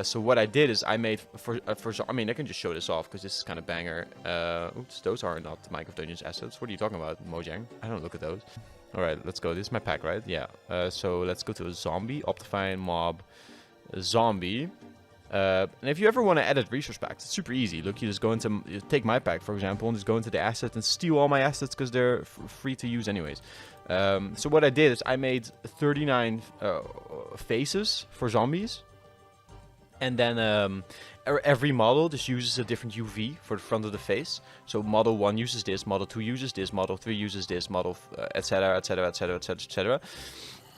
So what I did is I made I mean, I can just show this off because this is kind of banger. Oops, those are not Minecraft of Dungeons assets. What are you talking about, Mojang? I don't look at those. All right, let's go. This is my pack, right? Yeah. So let's go to a zombie, OptiFine, mob, zombie. And if you ever want to edit resource packs, it's super easy. Look, you just go into, take my pack, for example, and just go into the assets and steal all my assets because they're free to use anyways. So what I did is I made 39 faces for zombies. And then every model just uses a different UV for the front of the face. So model 1 uses this, model 2 uses this, model 3 uses this, model etc, etc, etc, etc, etc.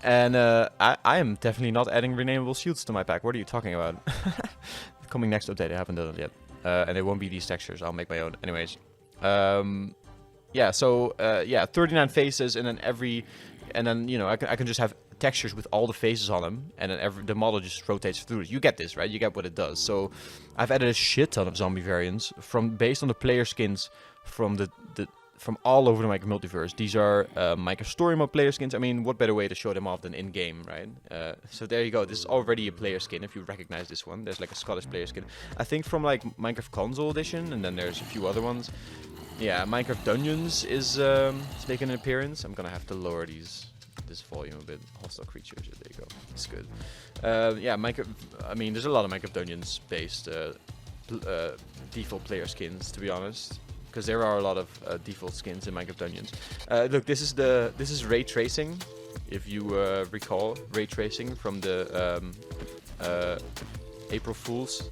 And I am definitely not adding renamable shields to my pack. What are you talking about? Coming next update, I haven't done it yet. And it won't be these textures, I'll make my own. Anyways. Yeah, so yeah, 39 faces, and then you know, I can just have textures with all the faces on them, and then the model just rotates through it. You get this, right? You get what it does. So I've added a shit ton of zombie variants based on the player skins from from all over the Minecraft multiverse. These are Minecraft story mode player skins. I mean, what better way to show them off than in game, right? So there you go. This is already a player skin. If you recognize this one, there's like a Scottish player skin. I think from like Minecraft console edition, and then there's a few other ones. Yeah, Minecraft Dungeons is making an appearance. I'm gonna have to lower this volume a bit. Hostile creatures, there you go. It's good. Yeah, Minecraft. I mean, there's a lot of Minecraft Dungeons based default player skins, to be honest, because there are a lot of default skins in Minecraft Dungeons. Look, this is ray tracing. If you recall, ray tracing from the April Fool's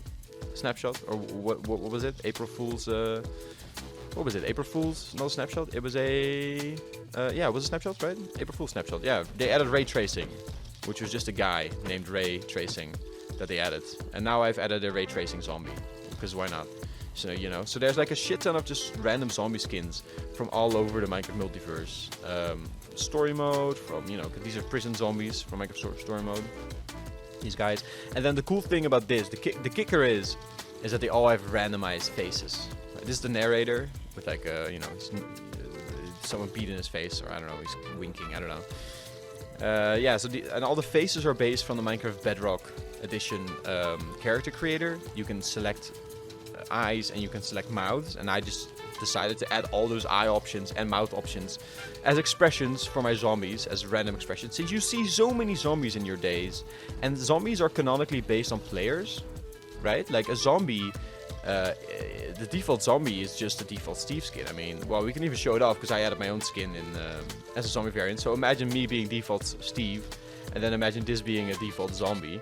snapshot, or what was it? April Fool's. What was it? April Fool's? Not a snapshot. It was a... yeah, it was a snapshot, right? April Fool's snapshot. Yeah, they added ray tracing, which was just a guy named Ray Tracing that they added. And now I've added a ray tracing zombie, because why not? So, you know, so there's like a shit ton of just random zombie skins from all over the Minecraft multiverse. Story mode, from, you know, because these are prison zombies from Minecraft story mode. These guys. And then the cool thing about this, the kicker is that they all have randomized faces. This is the narrator with like you know, someone beat in his face, or I don't know, he's winking, I don't know. Yeah, so and all the faces are based from the Minecraft Bedrock edition character creator, you can select eyes and you can select mouths, and I just decided to add all those eye options and mouth options as expressions for my zombies, as random expressions, since you see so many zombies in your days, and zombies are canonically based on players, right? Like a zombie, the default zombie is just the default Steve skin. I mean, well, we can even show it off because I added my own skin in as a zombie variant. So imagine me being default Steve, and then imagine this being a default zombie.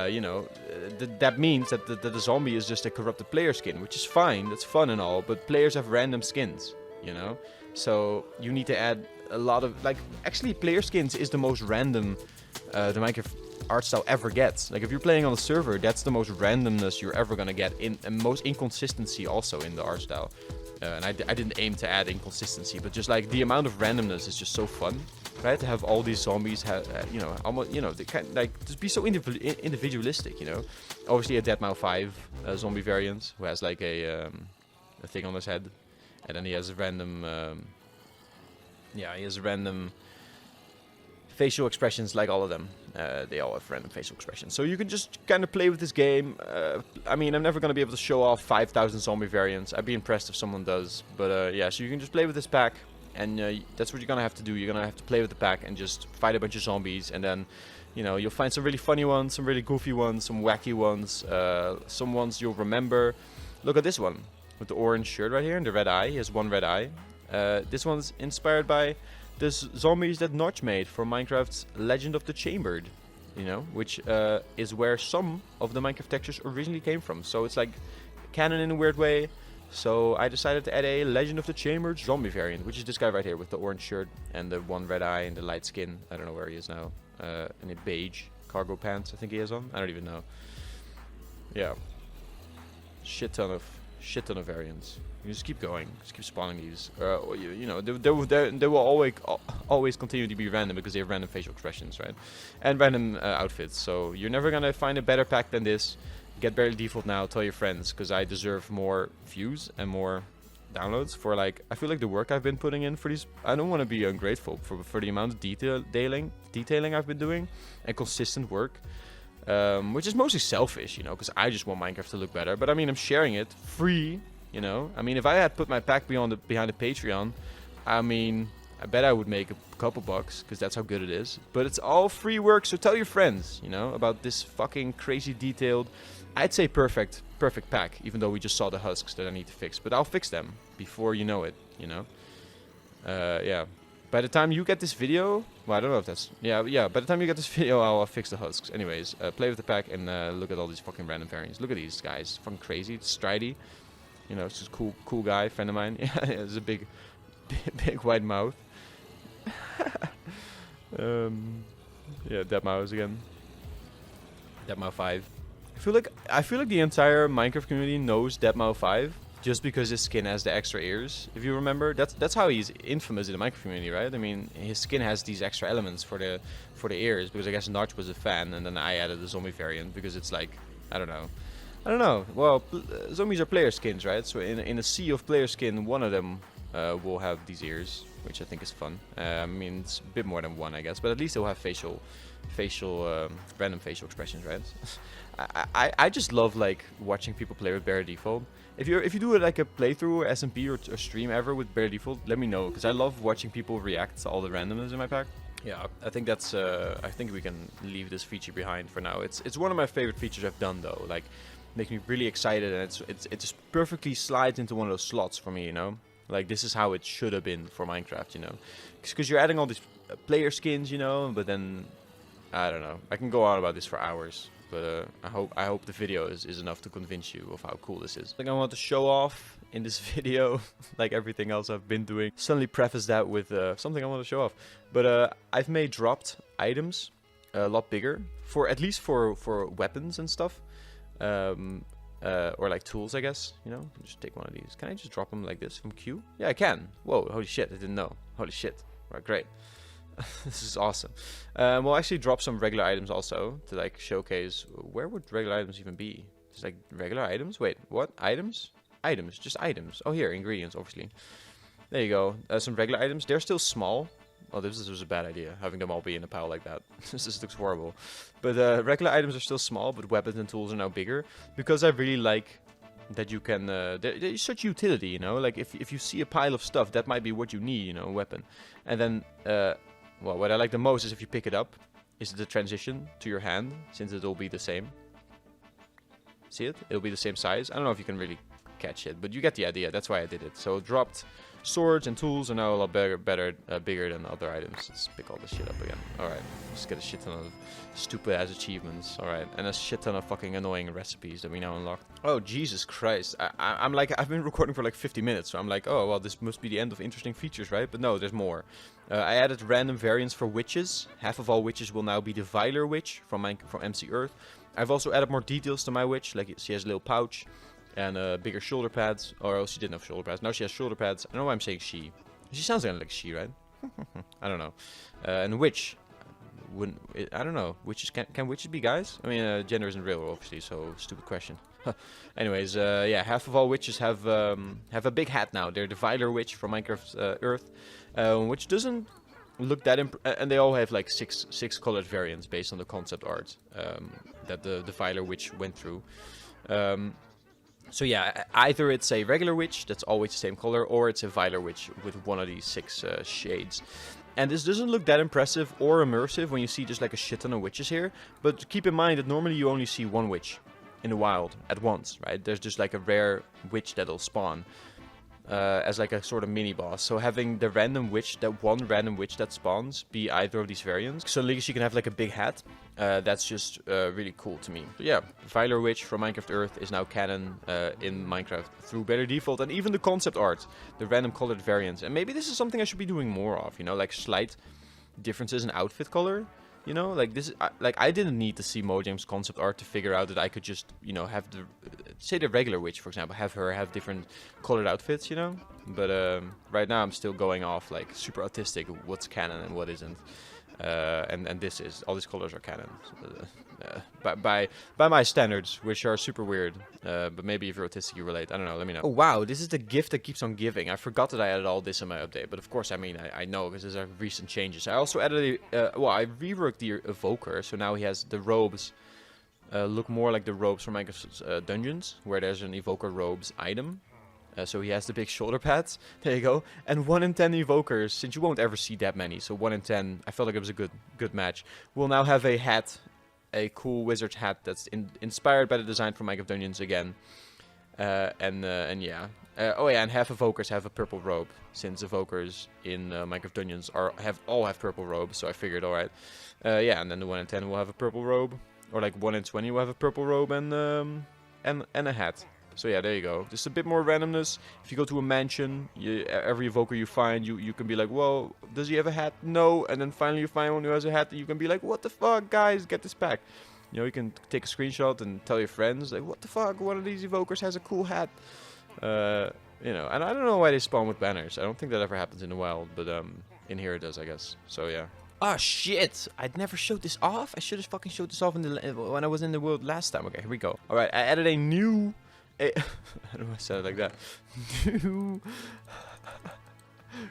You know, that means that the zombie is just a corrupted player skin, which is fine, that's fun and all, but players have random skins, you know? So you need to add a lot of, like, actually player skins is the most random the Minecraft art style ever gets. Like, if you're playing on a server, that's the most randomness you're ever gonna get, and most inconsistency also in the art style. And I didn't aim to add inconsistency, but just like the amount of randomness is just so fun, right? To have all these zombies have, you know, almost, you know, they kind like just be so individualistic, you know. Obviously a Deadmau 5 zombie variant who has like a thing on his head, and then he has a random, yeah, he has random facial expressions like all of them. They all have random facial expressions. So you can just kind of play with this game. I mean, I'm never going to be able to show off 5,000 zombie variants. I'd be impressed if someone does. But yeah, so you can just play with this pack. And that's what you're going to have to do. You're going to have to play with the pack and just fight a bunch of zombies. And then, you know, you'll find some really funny ones, some really goofy ones, some wacky ones. Some ones you'll remember. Look at this one with the orange shirt right here and the red eye. He has one red eye. This one's inspired by this zombies that Notch made for Minecraft's Legend of the Chambered, you know, which is where some of the Minecraft textures originally came from. So it's like canon in a weird way. So I decided to add a Legend of the Chambered zombie variant, which is this guy right here with the orange shirt and the one red eye and the light skin. I don't know where he is now. And the beige cargo pants I think he has on. I don't even know. Yeah. Shit ton of variants. You just keep going, just keep spawning these. You know, they will always continue to be random because they have random facial expressions, right? And random outfits. So you're never gonna find a better pack than this. Get barely default now. Tell your friends, because I deserve more views and more downloads for, like, I feel like the work I've been putting in for these. I don't want to be ungrateful for the amount of detailing I've been doing and consistent work. Which is mostly selfish, you know, because I just want Minecraft to look better. But I mean, I'm sharing it free. You know, I mean, if I had put my pack behind the Patreon, I mean, I bet I would make a couple bucks, because that's how good it is. But it's all free work, so tell your friends, you know, about this fucking crazy detailed, I'd say perfect pack, even though we just saw the husks that I need to fix. But I'll fix them before you know it, you know. Yeah. By the time you get this video, well, I don't know if that's, yeah, by the time you get this video, I'll fix the husks. Anyways, play with the pack and look at all these fucking random variants. Look at these guys, fucking crazy. It's Stridey. You know, it's just cool guy, friend of mine. Yeah, it's a big wide mouth. Yeah, Deadmau again. Deadmau 5. I feel like the entire Minecraft community knows Deadmau 5 just because his skin has the extra ears. If you remember, that's how he's infamous in the Minecraft community, right? I mean, his skin has these extra elements for the ears, because I guess Notch was a fan, and then I added the zombie variant because it's like, I don't know. Well, zombies are player skins, right? So in a sea of player skin, one of them will have these ears, which I think is fun. I mean, it's a bit more than one, I guess, but at least they'll have random facial expressions, right? I just love, like, watching people play with bare default. If you do like a playthrough or SMP or stream ever with bare default, let me know, because I love watching people react to all the randomness in my pack. Yeah, I think that's I think we can leave this feature behind for now. It's one of my favorite features I've done, though. Like, makes me really excited, and it just perfectly slides into one of those slots for me, you know. Like, this is how it should have been for Minecraft, you know, because you're adding all these player skins, you know. But then I don't know. I can go on about this for hours, but I hope the video is enough to convince you of how cool this is. I think I want to show off in this video, like everything else I've been doing. Suddenly preface that with something I want to show off. But I've made dropped items a lot bigger, for at least for weapons and stuff. Or like tools, I guess, you know. Just take one of these. Can I just drop them like this from Q? Yeah, I can. Whoa, holy shit, I didn't know. Holy shit. Right, great. This is awesome. We'll actually drop some regular items also to, like, showcase. Where would regular items even be? Just like regular items? Wait, what? Items? Items, just items. Oh, here, ingredients, obviously. There you go. Some regular items. They're still small. Oh, this was a bad idea, having them all be in a pile like that. This looks horrible. But regular items are still small, but weapons and tools are now bigger. Because I really like that you can... there's such utility, you know? Like, if you see a pile of stuff, that might be what you need, you know, a weapon. And then, well, what I like the most is if you pick it up, is the transition to your hand, since it'll be the same. See it? It'll be the same size. I don't know if you can really catch it, but you get the idea. That's why I did it. So dropped swords and tools are now a lot bigger than other items. Let's pick all this shit up again. Alright, let's get a shit ton of stupid ass achievements. Alright, and a shit ton of fucking annoying recipes that we now unlocked. Oh, Jesus Christ. I'm like, I've been recording for like 50 minutes, so I'm like, oh, well, this must be the end of interesting features, right? But no, there's more. I added random variants for witches. Half of all witches will now be the Viler witch from MC Earth. I've also added more details to my witch, like she has a little pouch and bigger shoulder pads. Or else she didn't have shoulder pads. Now she has shoulder pads. I don't know why I'm saying she. She sounds kind of like she, right? I don't know. And witch. I don't know. Witches can witches be guys? I mean, gender isn't real, obviously, so stupid question. Anyways, yeah, half of all witches have a big hat now. They're the Viler witch from Minecraft Earth, which doesn't look that and they all have like six colored variants based on the concept art that the Viler witch went through. So yeah, either it's a regular witch that's always the same color, or it's a Viler witch with one of these 6 shades. And this doesn't look that impressive or immersive when you see just like a shit ton of witches here. But keep in mind that normally you only see one witch in the wild at once, right? There's just like a rare witch that'll spawn as like a sort of mini boss. So having the random witch, that one random witch that spawns, be either of these variants. So at least you can have like a big hat. That's just really cool to me. So yeah, Viler Witch from Minecraft Earth is now canon in Minecraft through better default, and even the concept art, the random colored variants. And maybe this is something I should be doing more of, you know, like slight differences in outfit color. You know, like this, I didn't need to see Mojang's concept art to figure out that I could just, you know, have say the regular witch, for example, have different colored outfits, you know. But right now I'm still going off like super artistic, what's canon and what isn't. And this is, all these colors are canon. By my standards, which are super weird. But maybe if you're autistic, you relate. I don't know, let me know. Oh wow, this is the gift that keeps on giving. I forgot that I added all this in my update. But of course, I mean, I know, because these are recent changes. I also added, well, I reworked the Evoker. So now he has the robes look more like the robes from Minecraft's dungeons, where there's an Evoker robes item. So he has the big shoulder pads. There you go. And 1 in 10 evokers, since you won't ever see that many. So 1 in 10, I felt like it was a good match. We'll now have a hat, a cool wizard's hat that's inspired by the design from Minecraft Dungeons again. And yeah. Oh yeah, and half evokers have a purple robe, since evokers in Minecraft Dungeons all have purple robes. So I figured, all right. Yeah, and then the 1 in 10 will have a purple robe, or like 1 in 20 will have a purple robe and a hat. So yeah, there you go. Just a bit more randomness. If you go to a mansion, every evoker you find, you can be like, whoa, does he have a hat? No. And then finally you find one who has a hat, and you can be like, what the fuck, guys, get this pack. You know, you can take a screenshot and tell your friends, like, what the fuck, one of these evokers has a cool hat. You know, and I don't know why they spawn with banners. I don't think that ever happens in the wild, but in here it does, I guess. So yeah. Ah, shit! I'd never showed this off. I should have fucking showed this off when I was in the world last time. Okay, here we go. Alright, I added a new... I don't know why I said it like that.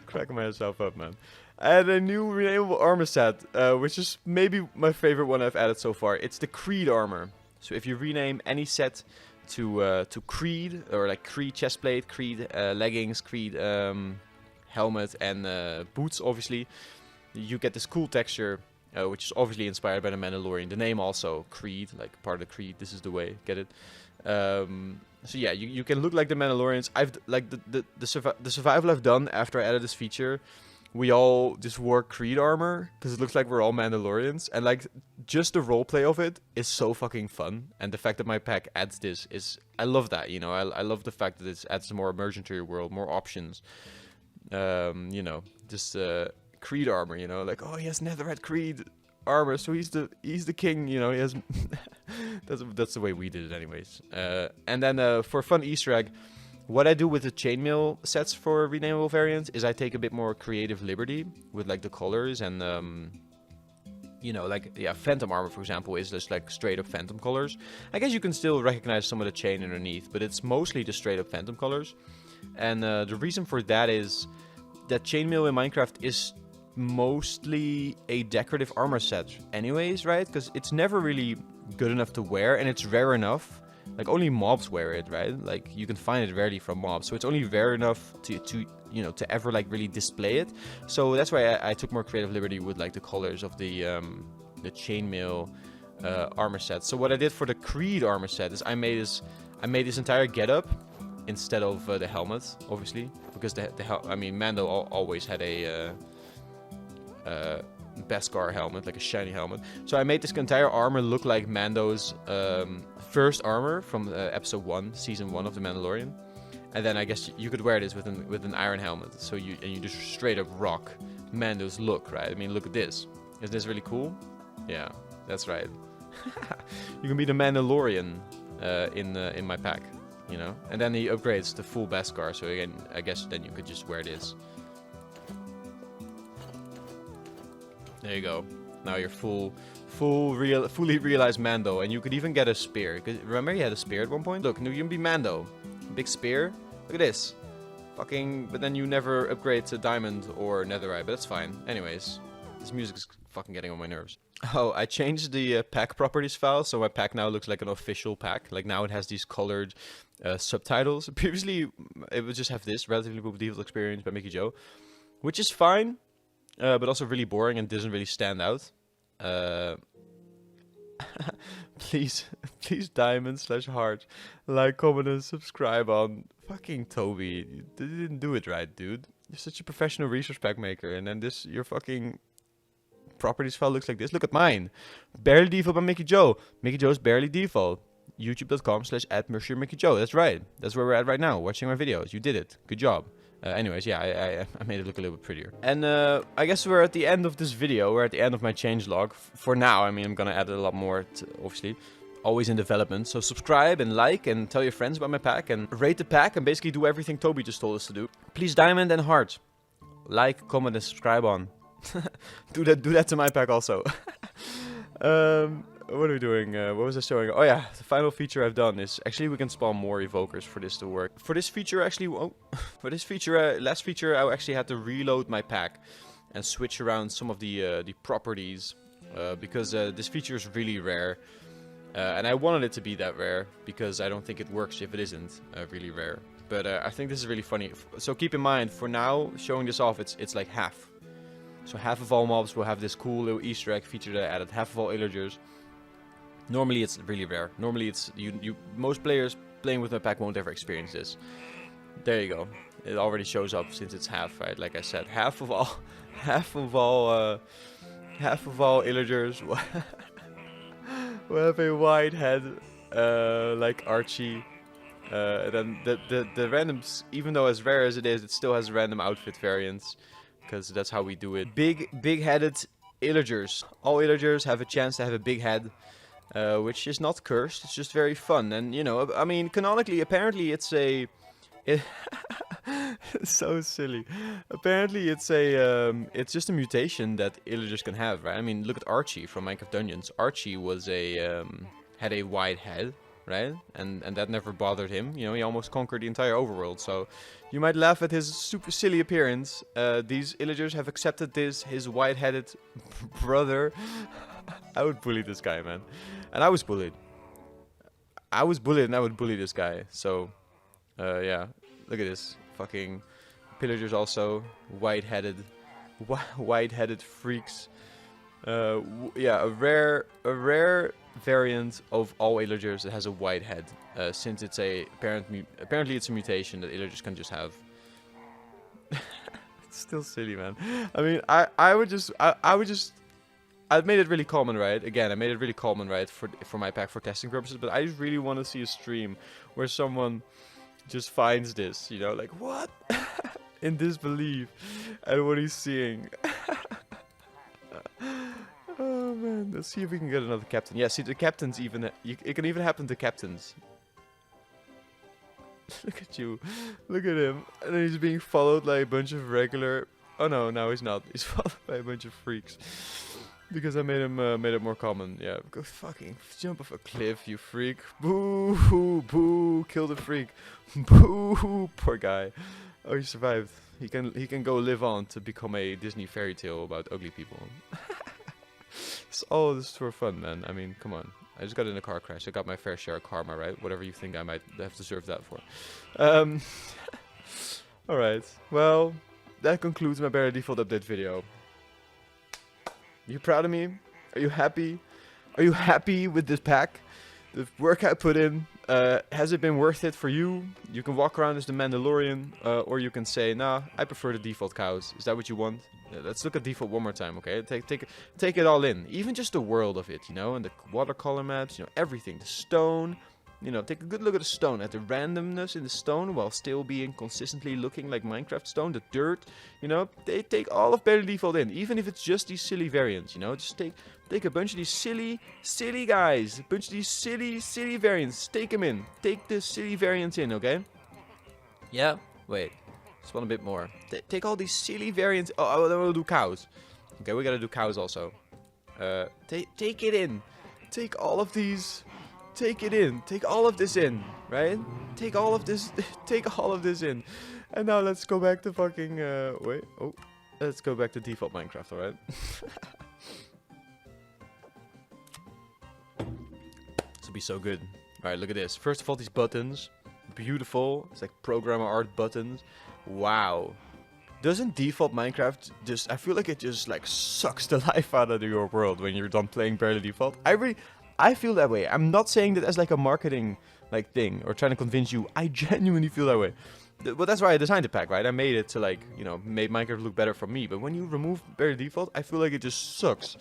Cracking myself up, man. I had a new renameable armor set, which is maybe my favorite one I've added so far. It's the Creed armor. So if you rename any set to Creed, or like Creed chestplate, Creed leggings, Creed helmet, and boots, obviously, you get this cool texture, which is obviously inspired by the Mandalorian. The name also, Creed, like part of the Creed. This is the way, get it? So yeah, you can look like the Mandalorians. I've like the survival I've done after I added this feature. We all just wore Creed armor because it looks like we're all Mandalorians, and like just the roleplay of it is so fucking fun. And the fact that my pack adds this is, I love that. You know, I love the fact that it adds more immersion to your world, more options. You know, just Creed armor. You know, like, oh, he has netherite Creed armor, so he's the king, you know. He has that's the way we did it anyways. And then for a fun Easter egg, what I do with the chainmail sets for renameable variants is I take a bit more creative liberty with like the colors, and you know, like, yeah, phantom armor, for example, is just like straight up phantom colors. I guess you can still recognize some of the chain underneath, but it's mostly the straight up phantom colors. And the reason for that is that chainmail in Minecraft is mostly a decorative armor set anyways, right? Because it's never really good enough to wear, and it's rare enough. Like, only mobs wear it, right? Like, you can find it rarely from mobs, so it's only rare enough to you know, to ever, like, really display it. So that's why I took more creative liberty with, like, the colors of the chainmail armor set. So what I did for the Creed armor set is I made this entire getup instead of the helmet, obviously, because I mean, Mando always had a Beskar helmet, like a shiny helmet. So I made this entire armor look like Mando's first armor from episode 1, season 1 of the Mandalorian. And then I guess you could wear this with an iron helmet. So you just straight up rock Mando's look, right? I mean, look at this. Isn't this really cool? Yeah, that's right. You can be the Mandalorian in my pack, you know. And then he upgrades to full Beskar. So again, I guess then you could just wear this. There you go. Now you're fully realized Mando, and you could even get a spear. Remember, he had a spear at one point. Look, you can be Mando, big spear. Look at this, fucking. But then you never upgrade to diamond or netherite, but that's fine. Anyways, this music is fucking getting on my nerves. Oh, I changed the pack properties file, so my pack now looks like an official pack. Like, now it has these colored subtitles. Previously, it would just have this relatively cool default experience by Mickey Joe, which is fine. But also really boring and doesn't really stand out. Please diamond/heart, like, comment, and subscribe on fucking Toby. You didn't do it right, dude. You're such a professional resource pack maker, and then your fucking properties file looks like this. Look at mine. Barely default by Mickey Joe. Mickey Joe's barely default. YouTube.com/@MercierMickeyJoe. That's right. That's where we're at right now, watching my videos. You did it. Good job. Anyways, yeah, I made it look a little bit prettier. And I guess we're at the end of this video. We're at the end of my changelog. For now, I mean, I'm gonna add a lot more, obviously. Always in development. So subscribe and like and tell your friends about my pack. And rate the pack and basically do everything Toby just told us to do. Please diamond and heart. Like, comment, and subscribe on. do that to my pack also. What are we doing? What was I showing? Oh yeah, the final feature I've done is actually we can spawn more evokers for this to work. For this feature, actually, last feature, I actually had to reload my pack and switch around some of the properties because this feature is really rare, and I wanted it to be that rare because I don't think it works if it isn't really rare. But I think this is really funny. So keep in mind, for now, showing this off, it's like half. So half of all mobs will have this cool little Easter egg feature that I added. Half of all illagers. Normally it's really rare. Normally it's most players playing with my pack won't ever experience this. There you go. It already shows up since it's half, right? Like I said, half of all illagers will have a wide head, like Archie. Then the randoms, even though as rare as it is, it still has random outfit variants, because that's how we do it. Big-headed illagers. All illagers have a chance to have a big head. Which is not cursed, it's just very fun. And, you know, I mean, canonically, apparently it's a... it's so silly. Apparently it's it's just a mutation that illagers can have, right? I mean, look at Archie from Minecraft Dungeons. Archie was had a wide head, right? And that never bothered him. You know, he almost conquered the entire overworld. So you might laugh at his super silly appearance. These illagers have accepted his wide-headed brother. I would bully this guy, man. And I was bullied. I was bullied and I would bully this guy. So, yeah. Look at this. Fucking pillagers also. Wide-headed freaks. Yeah, a rare variant of all illagers that has a wide head. Since it's apparently it's a mutation that illagers can just have. It's still silly, man. I mean, I made it really common, right? Again, I made it really common, right, for my pack for testing purposes. But I just really want to see a stream where someone just finds this, you know, like, what? In disbelief at what he's seeing. Oh man, let's see if we can get another captain. Yeah, see, the captains even it can even happen to captains. Look at you, look at him, and then he's being followed by a bunch of regular. Oh no, he's not. He's followed by a bunch of freaks. Because I made it more common. Yeah, go fucking jump off a cliff, you freak. Boo, boo, kill the freak. Boo, poor guy. Oh, he survived. He can go live on to become a Disney fairy tale about ugly people. It's all this is for fun, man. I mean, come on. I just got in a car crash. I got my fair share of karma, right? Whatever you think I might have deserved that for. Alright. Well, that concludes my Barely Default update video. You proud of me? Are you happy? Are you happy with this pack? The work I put in, has it been worth it for you? You can walk around as the Mandalorian, or you can say, nah, I prefer the default cows. Is that what you want? Let's look at default one more time, okay? Take it all in. Even just the world of it, you know, and the watercolor maps, you know, everything. The stone, you know, take a good look at the stone, at the randomness in the stone, while still being consistently looking like Minecraft stone. The dirt, you know, they take all of Barely Default in, even if it's just these silly variants, you know. Just take a bunch of these silly guys, a bunch of these silly variants. Take them in. Take the silly variants in, okay? Yeah. Wait. Just want a bit more. Take all these silly variants. Oh, then we'll do cows. Okay, we gotta do cows also. Take it in. Take all of these. Take it in. Take all of this in, right? Take all of this. Take all of this in. And now let's go back to fucking. Wait. Oh, let's go back to default Minecraft. All right. This will be so good. All right, look at this. First of all, these buttons, beautiful. It's like programmer art buttons. Wow. Doesn't default Minecraft just... I feel like it just like sucks the life out of your world when you're done playing Barely Default. I feel that way. I'm not saying that as like a marketing like thing or trying to convince you. I genuinely feel that way. But that's why I designed the pack, right? I made it to like, you know, made Minecraft look better for me. But when you remove Barely Default, I feel like it just sucks.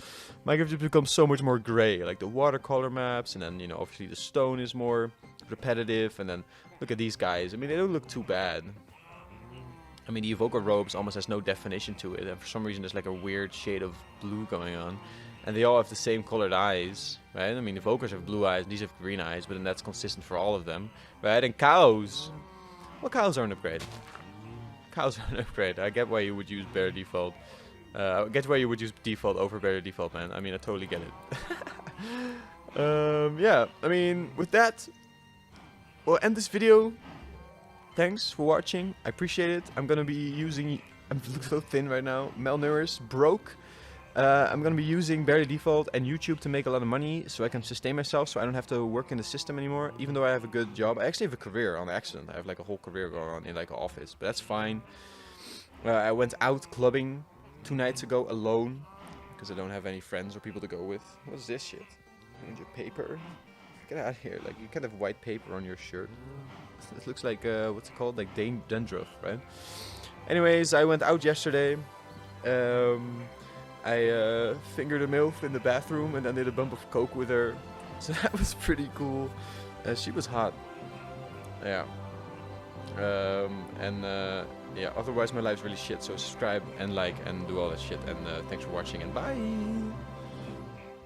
Minecraft just becomes so much more gray. Like the watercolor maps, and then, you know, obviously the stone is more repetitive. And then look at these guys. I mean, they don't look too bad. I mean, the Evoker robes almost has no definition to it, and for some reason there's like a weird shade of blue going on. And they all have the same colored eyes, right? I mean, Evokers have blue eyes, these have green eyes, but then that's consistent for all of them, right? And cows, well, cows are an upgrade. Cows are an upgrade. I get why you would use Bare Default. I get why you would use Default over Bare Default, man. I mean, I totally get it. Yeah, I mean, with that, we'll end this video. Thanks for watching. I appreciate it. I'm gonna be using... I'm so thin right now. Malnourished, broke. I'm gonna be using Barely Default and YouTube to make a lot of money, so I can sustain myself, so I don't have to work in the system anymore. Even though I have a good job, I actually have a career on accident. I have like a whole career going on in like an office, but that's fine. I went out clubbing 2 nights ago alone because I don't have any friends or people to go with. What's this shit? Need your paper? Get out of here! Like you kind of white paper on your shirt. It looks like what's it called? Like dandruff, right? Anyways, I went out yesterday. I fingered a MILF in the bathroom and then did a bump of coke with her. So that was pretty cool. She was hot. Yeah. Yeah, otherwise my life's really shit. So subscribe and like and do all that shit. And thanks for watching and bye!